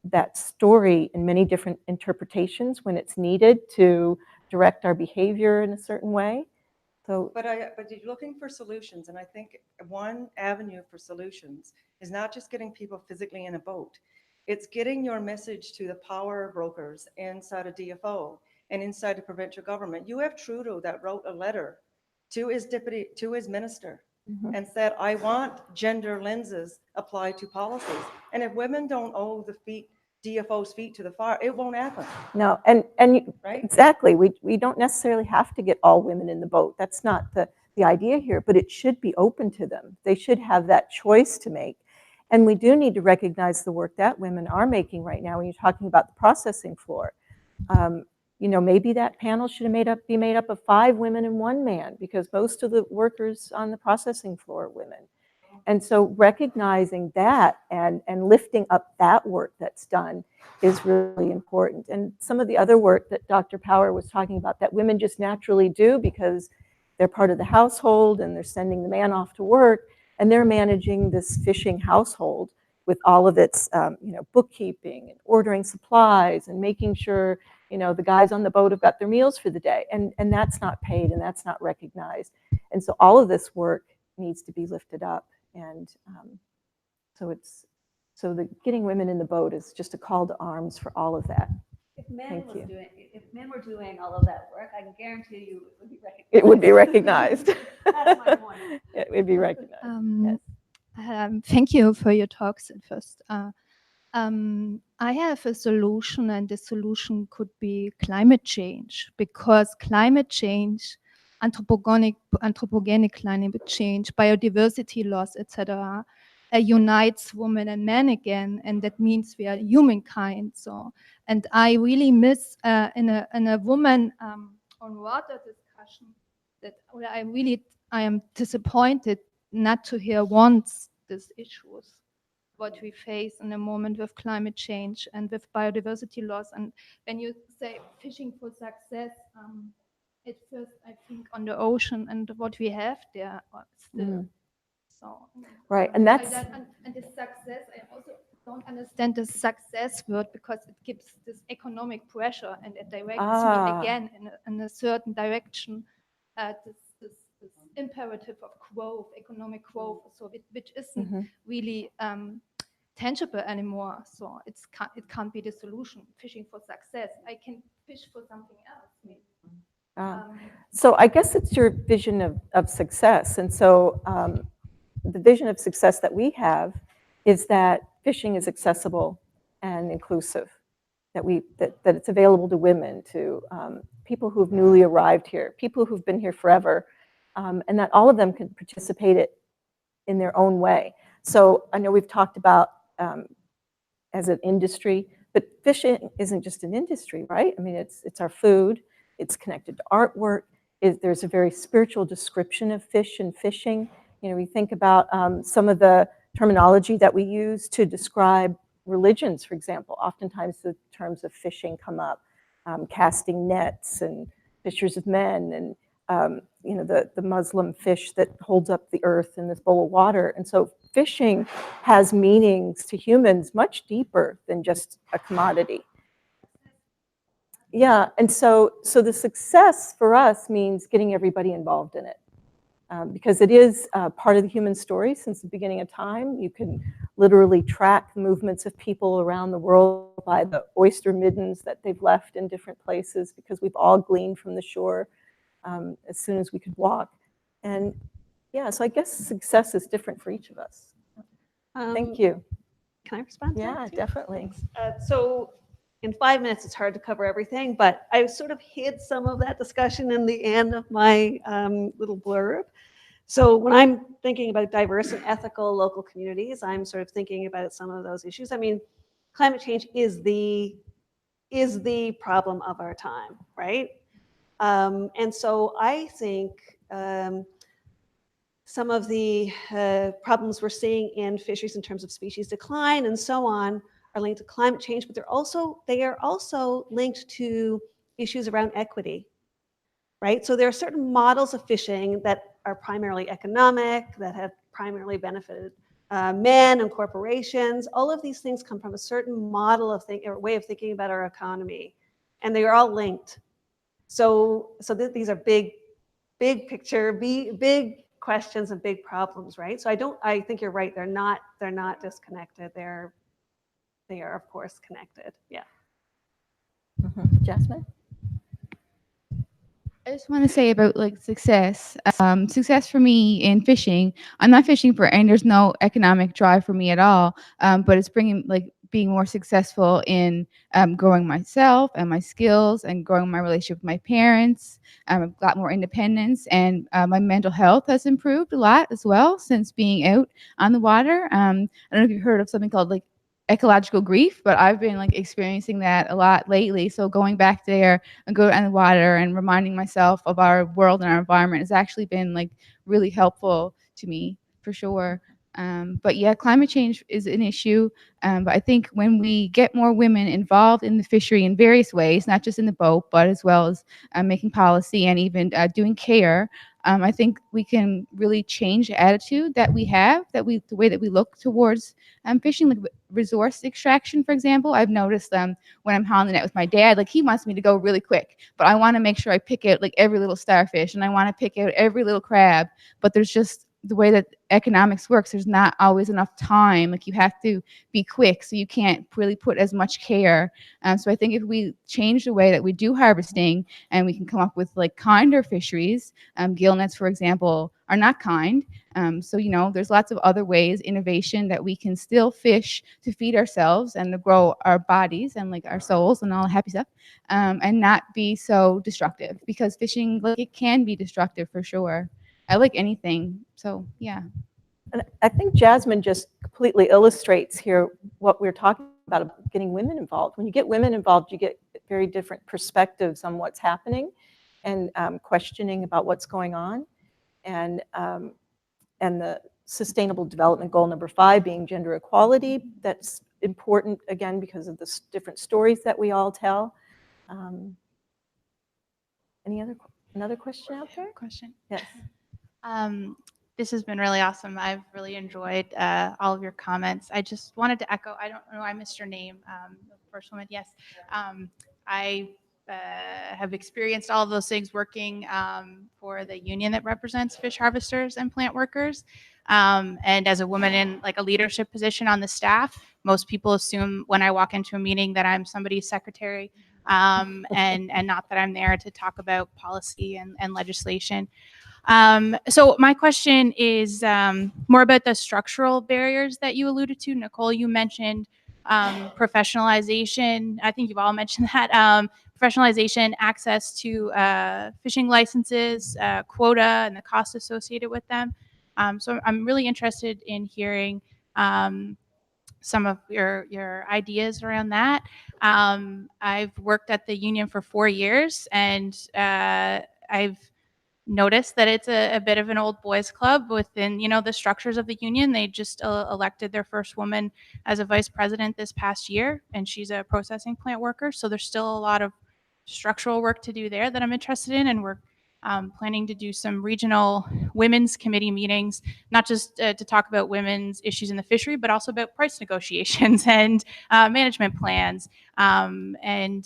that story in many different interpretations when it's needed to direct our behavior in a certain way. So, but you're looking for solutions, and I think one avenue for solutions is not just getting people physically in a boat. It's getting your message to the power brokers inside a DFO and inside the provincial government. You have Trudeau that wrote a letter to his minister and said, I want gender lenses applied to policies. And if women don't owe the DFO's feet to the fire, it won't happen. No, and right? Exactly. We don't necessarily have to get all women in the boat. That's not the idea here, but it should be open to them. They should have that choice to make. And we do need to recognize the work that women are making right now when you're talking about the processing floor. Maybe that panel should be made up of 5 women and 1 man, because most of the workers on the processing floor are women. And so recognizing that and lifting up that work that's done is really important. And some of the other work that Dr. Power was talking about that women just naturally do because they're part of the household and they're sending the man off to work and they're managing this fishing household with all of its bookkeeping and ordering supplies and making sure the guys on the boat have got their meals for the day. And that's not paid and that's not recognized. And so all of this work needs to be lifted up. And so the getting women in the boat is just a call to arms for all of that. If men were doing all of that work, I can guarantee you it would be recognized. It would be recognized. That's my point. It would be recognized. Yes. Thank you for your talks at first. I have a solution, and the solution could be climate change, because climate change, anthropogenic climate change, biodiversity loss, etc., unites women and men again, and that means we are humankind. So, and I really miss in a woman on water discussion that I am disappointed not to hear once these issues what we face in the moment with climate change and with biodiversity loss. And when you say fishing for success, at first I think on the ocean and what we have there still. So right, and that's and the success. I also don't understand the success word because it gives this economic pressure and it directs me again in a certain direction. This imperative of growth, economic growth, so which isn't really tangible anymore. So it can't be the solution. Fishing for success. I can fish for something else. Maybe. So I guess it's your vision of success. And so the vision of success that we have is that fishing is accessible and inclusive, that it's available to women, to people who've newly arrived here, people who've been here forever, and that all of them can participate in their own way. So I know we've talked about as an industry, but fishing isn't just an industry, right? I mean, it's our food, it's connected to artwork, there's a very spiritual description of fish and fishing. We think about some of the terminology that we use to describe religions, for example. Oftentimes the terms of fishing come up, casting nets and fishers of men, and the Muslim fish that holds up the earth in this bowl of water. And so fishing has meanings to humans much deeper than just a commodity. Yeah, and so the success for us means getting everybody involved in it. because it is part of the human story since the beginning of time. You can literally track the movements of people around the world by the oyster middens that they've left in different places, because we've all gleaned from the shore as soon as we could walk. And yeah, so I guess success is different for each of us. Thank you. Can I respond to that Yeah, too? definitely. So in 5 minutes, it's hard to cover everything, but I sort of hid some of that discussion in the end of my little blurb. So when I'm thinking about diverse and ethical local communities, I'm sort of thinking about some of those issues. I mean, climate change is the problem of our time, right? And so I think some of the problems we're seeing in fisheries in terms of species decline and so on are linked to climate change, but they are also linked to issues around equity, right? So there are certain models of fishing that are primarily economic, that have primarily benefited men and corporations. All of these things come from a certain model of or way of thinking about our economy, and they are all linked. So these are big picture, big questions and big problems, right? So I think you're right. They're not disconnected. They are of course connected. Yeah. Jasmine? I just want to say about like success. Success for me in fishing. I'm not fishing for, and there's no economic drive for me at all. But it's bringing like being more successful in growing myself and my skills and growing my relationship with my parents. I've got more independence, and my mental health has improved a lot as well since being out on the water. I don't know if you've heard of something called like ecological grief, but I've been like experiencing that a lot lately. So going back there and go on the water and reminding myself of our world and our environment has actually been like really helpful to me for sure. But yeah, climate change is an issue. But I think when we get more women involved in the fishery in various ways, not just in the boat, but as well as making policy and even doing care, I think we can really change the attitude that we have, the way that we look towards fishing, like resource extraction, for example. I've noticed when I'm hauling the net with my dad, like he wants me to go really quick, but I want to make sure I pick out like every little starfish and I want to pick out every little crab. But there's just the way that economics works, there's not always enough time. Like you have to be quick, so you can't really put as much care. So I think if we change the way that we do harvesting and we can come up with like kinder fisheries, gill nets, for example, are not kind. So, you know, there's lots of other ways, innovation, that we can still fish to feed ourselves and to grow our bodies and like our souls and all the happy stuff, and not be so destructive, because fishing, like it can be destructive for sure. I like anything. So, yeah. And I think Jasmine just completely illustrates here what we're talking about getting women involved. When you get women involved, you get very different perspectives on what's happening and questioning about what's going on. And the Sustainable Development Goal number 5 being gender equality, that's important, again, because of the different stories that we all tell. Another question out there? Question. Yes. This has been really awesome. I've really enjoyed all of your comments. I just wanted to echo, I don't know, I missed your name, the first woman, yes. I have experienced all of those things working for the union that represents fish harvesters and plant workers. And as a woman in like a leadership position on the staff, most people assume when I walk into a meeting that I'm somebody's secretary, and not that I'm there to talk about policy and legislation. So my question is more about the structural barriers that you alluded to. Nicole, you mentioned professionalization. I think you've all mentioned that. Professionalization, access to fishing licenses, quota, and the cost associated with them. So I'm really interested in hearing some of your ideas around that. I've worked at the union for 4 years, and I've noticed that it's a bit of an old boys club within, you know, the structures of the union. They just elected their first woman as a vice president this past year, and she's a processing plant worker. So there's still a lot of structural work to do there that I'm interested in, and we're planning to do some regional women's committee meetings, not just to talk about women's issues in the fishery, but also about price negotiations and management plans and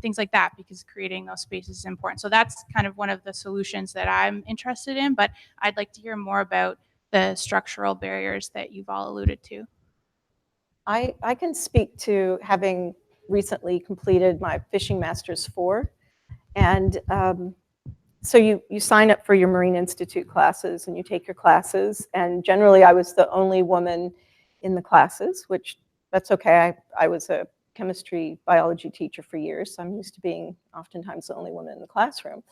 things like that, because creating those spaces is important. So that's kind of one of the solutions that I'm interested in, but I'd like to hear more about the structural barriers that you've all alluded to. I can speak to having recently completed my Fishing Masters 4. And so you sign up for your Marine Institute classes and you take your classes. And generally I was the only woman in the classes, which that's okay. I was a chemistry biology teacher for years, so I'm used to being oftentimes the only woman in the classroom.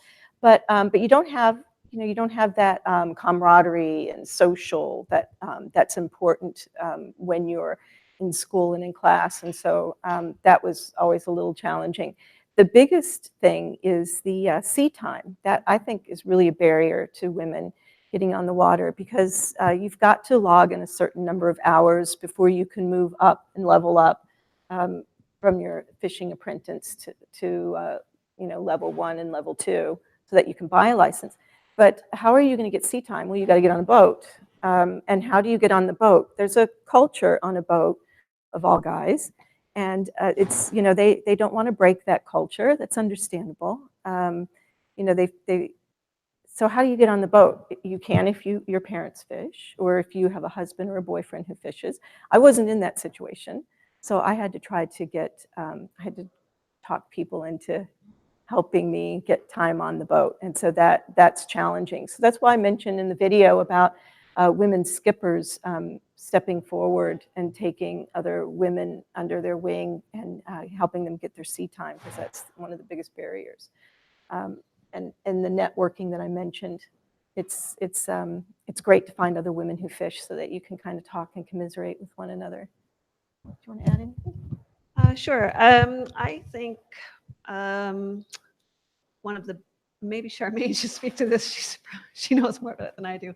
But you don't have, you don't have that camaraderie and social that's important when you're in school and in class. And so that was always a little challenging. The biggest thing is the sea time. That I think is really a barrier to women getting on the water, because you've got to log in a certain number of hours before you can move up and level up from your fishing apprentice to level 1 and level 2 so that you can buy a license. But how are you going to get sea time? Well, you got to get on a boat. And how do you get on the boat? There's a culture on a boat of all guys. And it's, they don't want to break that culture. That's understandable. So how do you get on the boat? You can if your parents fish, or if you have a husband or a boyfriend who fishes. I wasn't in that situation. So I had to try to I had to talk people into helping me get time on the boat. And so that's challenging. So that's why I mentioned in the video about women skippers stepping forward and taking other women under their wing and helping them get their sea time, because that's one of the biggest barriers. And the networking that I mentioned, it's great to find other women who fish so that you can kind of talk and commiserate with one another. Do you want to add anything? Sure. I think one of the, maybe Charmaine should speak to this. She knows more about it than I do.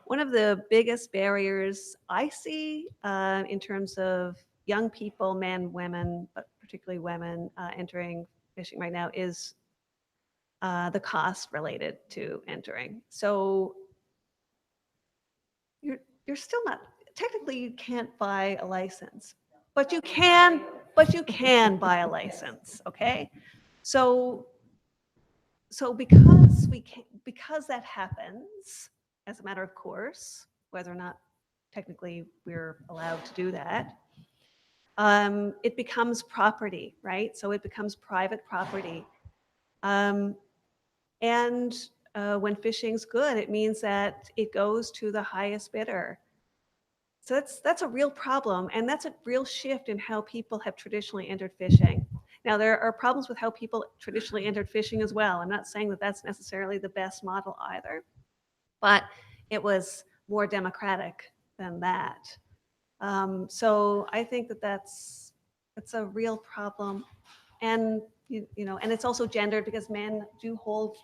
One of the biggest barriers I see in terms of young people, men, women, but particularly women entering fishing right now is the cost related to entering. So you're still not, technically you can't buy a license, but you can buy a license, okay? So because that happens as a matter of course, whether or not technically we're allowed to do that, it becomes property, right? So it becomes private property. And when fishing's good, it means that it goes to the highest bidder. So that's a real problem, and that's a real shift in how people have traditionally entered fishing. Now, there are problems with how people traditionally entered fishing as well. I'm not saying that that's necessarily the best model either, but it was more democratic than that. So I think that that's a real problem, and and it's also gendered, because men do hold,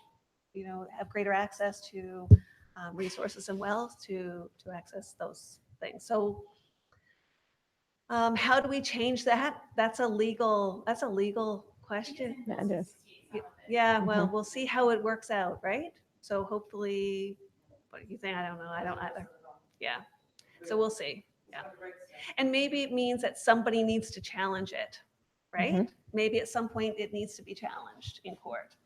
have greater access to resources and wealth to access those things. So how do we change that? That's a legal question. That is. Yeah, well, we'll see how it works out, right? So hopefully, what do you think? I don't know. I don't either. Yeah. So we'll see. Yeah. And maybe it means that somebody needs to challenge it, right? Maybe at some point it needs to be challenged in court.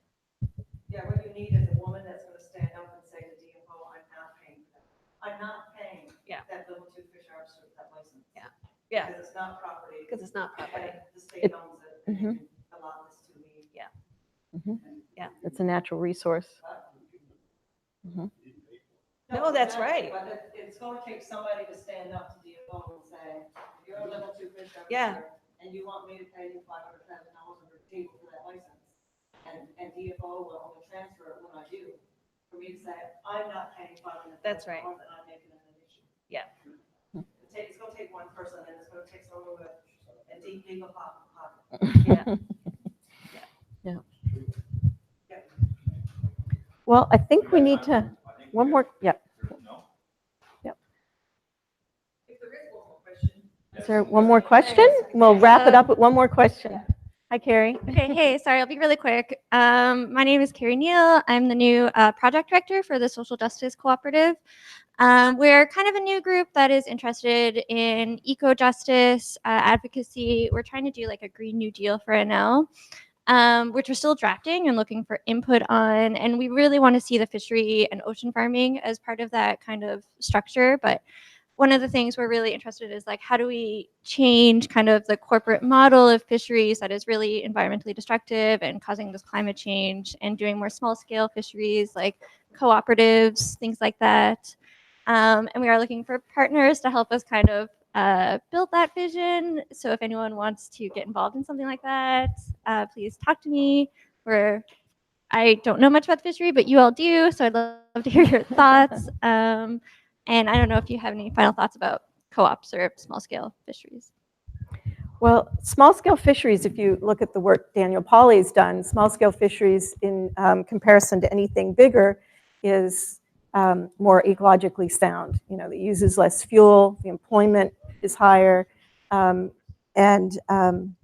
Yeah, what you need is a woman that's going to stand up and say to DFO, I'm not paying for that. I'm not paying that level 2 fish arbitrator with that license. Yeah. Yeah. Because it's not property. Because it's not property. And the state owns it. And they can allow this to me. Yeah. Yeah. It's a natural resource. No, that's right. But it's going to take somebody to stand up to DFO and say, you're a level 2 fish arbitrator. Yeah. And you want me to pay you $500,000 under the table for that license. And DFO will only transfer it when I do. For me to say, I'm not paying $500,000. That's right. And I'm making it an issue. Yeah. It's going to take one person, and it's going to take someone with a deep legal pocket. Yeah. Well, I think we need to, one more, If there is one more question. Is there one more question? We'll wrap it up with one more question. Hi, Carrie. Okay, hey, sorry, I'll be really quick. My name is Carrie Neal. I'm the new project director for the Social Justice Cooperative. We're kind of a new group that is interested in eco-justice, advocacy. We're trying to do like a Green New Deal for NL, which we're still drafting and looking for input on. And we really want to see the fishery and ocean farming as part of that kind of structure. But one of the things we're really interested in is like, how do we change kind of the corporate model of fisheries that is really environmentally destructive and causing this climate change, and doing more small scale fisheries like cooperatives, things like that. And we are looking for partners to help us kind of build that vision. So if anyone wants to get involved in something like that, please talk to me. I don't know much about the fishery, but you all do, so I'd love to hear your thoughts. And I don't know if you have any final thoughts about co-ops or small-scale fisheries. Well, small-scale fisheries, if you look at the work Daniel Pauly's done, small-scale fisheries in comparison to anything bigger is more ecologically sound. You know, it uses less fuel, the employment is higher, and when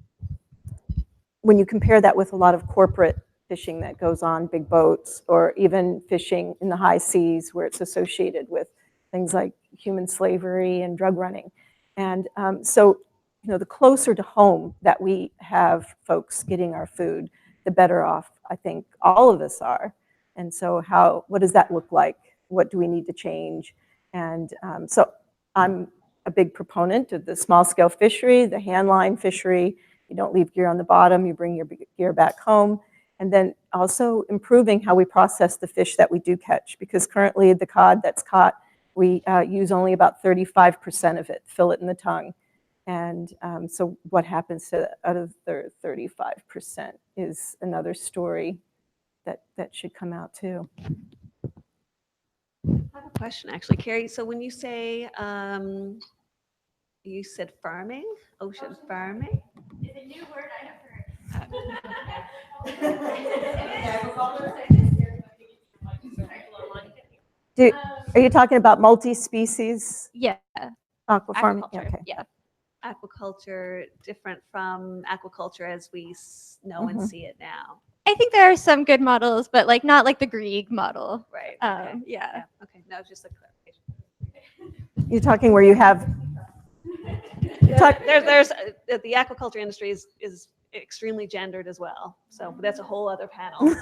you compare that with a lot of corporate fishing that goes on big boats, or even fishing in the high seas where it's associated with things like human slavery and drug running. And so, you know, the closer to home that we have folks getting our food, the better off I think all of us are. And so what does that look like? What do we need to change? And so I'm a big proponent of the small scale fishery, the hand line fishery. You don't leave gear on the bottom, you bring your gear back home. And then also improving how we process the fish that we do catch, because currently the cod that's caught, we use only about 35% of it, fill it in the tongue. And so what happens to out of the 35% is another story that should come out too. I have a question actually, Carrie. So when you say, you said farming, ocean farming? It's a new word I have heard. Are you talking about multi-species Yeah. aquafarming? Aquaculture, Okay. yeah. Aquaculture different from aquaculture as we know and see it now. I think there are some good models, but like not like the Grieg model. Right. Okay. Yeah. Okay. No, just a clarification. You're talking where you have. There's the aquaculture industry is extremely gendered as well. So that's a whole other panel.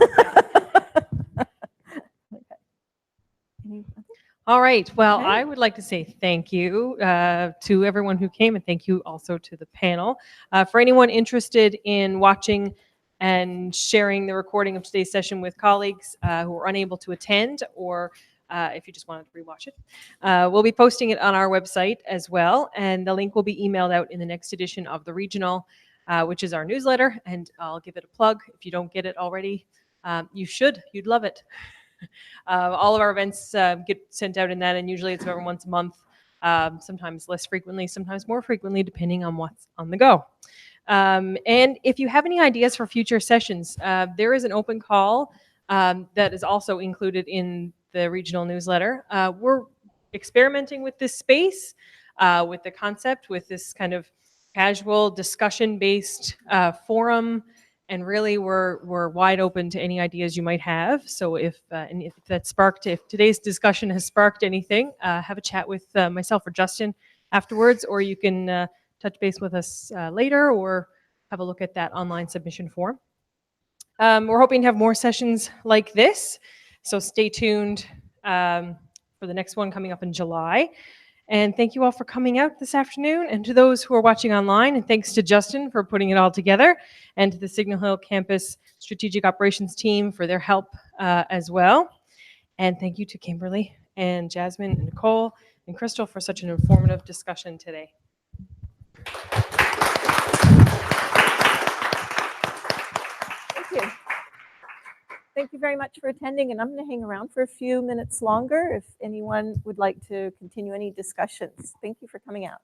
All right. Well, Okay. I would like to say thank you to everyone who came, and thank you also to the panel. For anyone interested in watching and sharing the recording of today's session with colleagues who were unable to attend, or if you just wanted to rewatch it, we'll be posting it on our website as well, and the link will be emailed out in the next edition of the Regional, which is our newsletter, and I'll give it a plug. If you don't get it already, you should. You'd love it. All of our events get sent out in that, and usually it's about once a month, sometimes less frequently, sometimes more frequently, depending on what's on the go. And if you have any ideas for future sessions, there is an open call that is also included in the regional newsletter. We're experimenting with this space, with the concept, with this kind of casual discussion-based forum. And really, we're wide open to any ideas you might have. So if today's discussion has sparked anything, have a chat with myself or Justin afterwards, or you can touch base with us later, or have a look at that online submission form. We're hoping to have more sessions like this, so stay tuned for the next one coming up in July. And thank you all for coming out this afternoon, and to those who are watching online, and thanks to Justin for putting it all together, and to the Signal Hill Campus Strategic Operations team for their help as well. And thank you to Kimberly and Jasmine and Nicole and Crystal for such an informative discussion today. Thank you. Thank you very much for attending, and I'm going to hang around for a few minutes longer if anyone would like to continue any discussions. Thank you for coming out.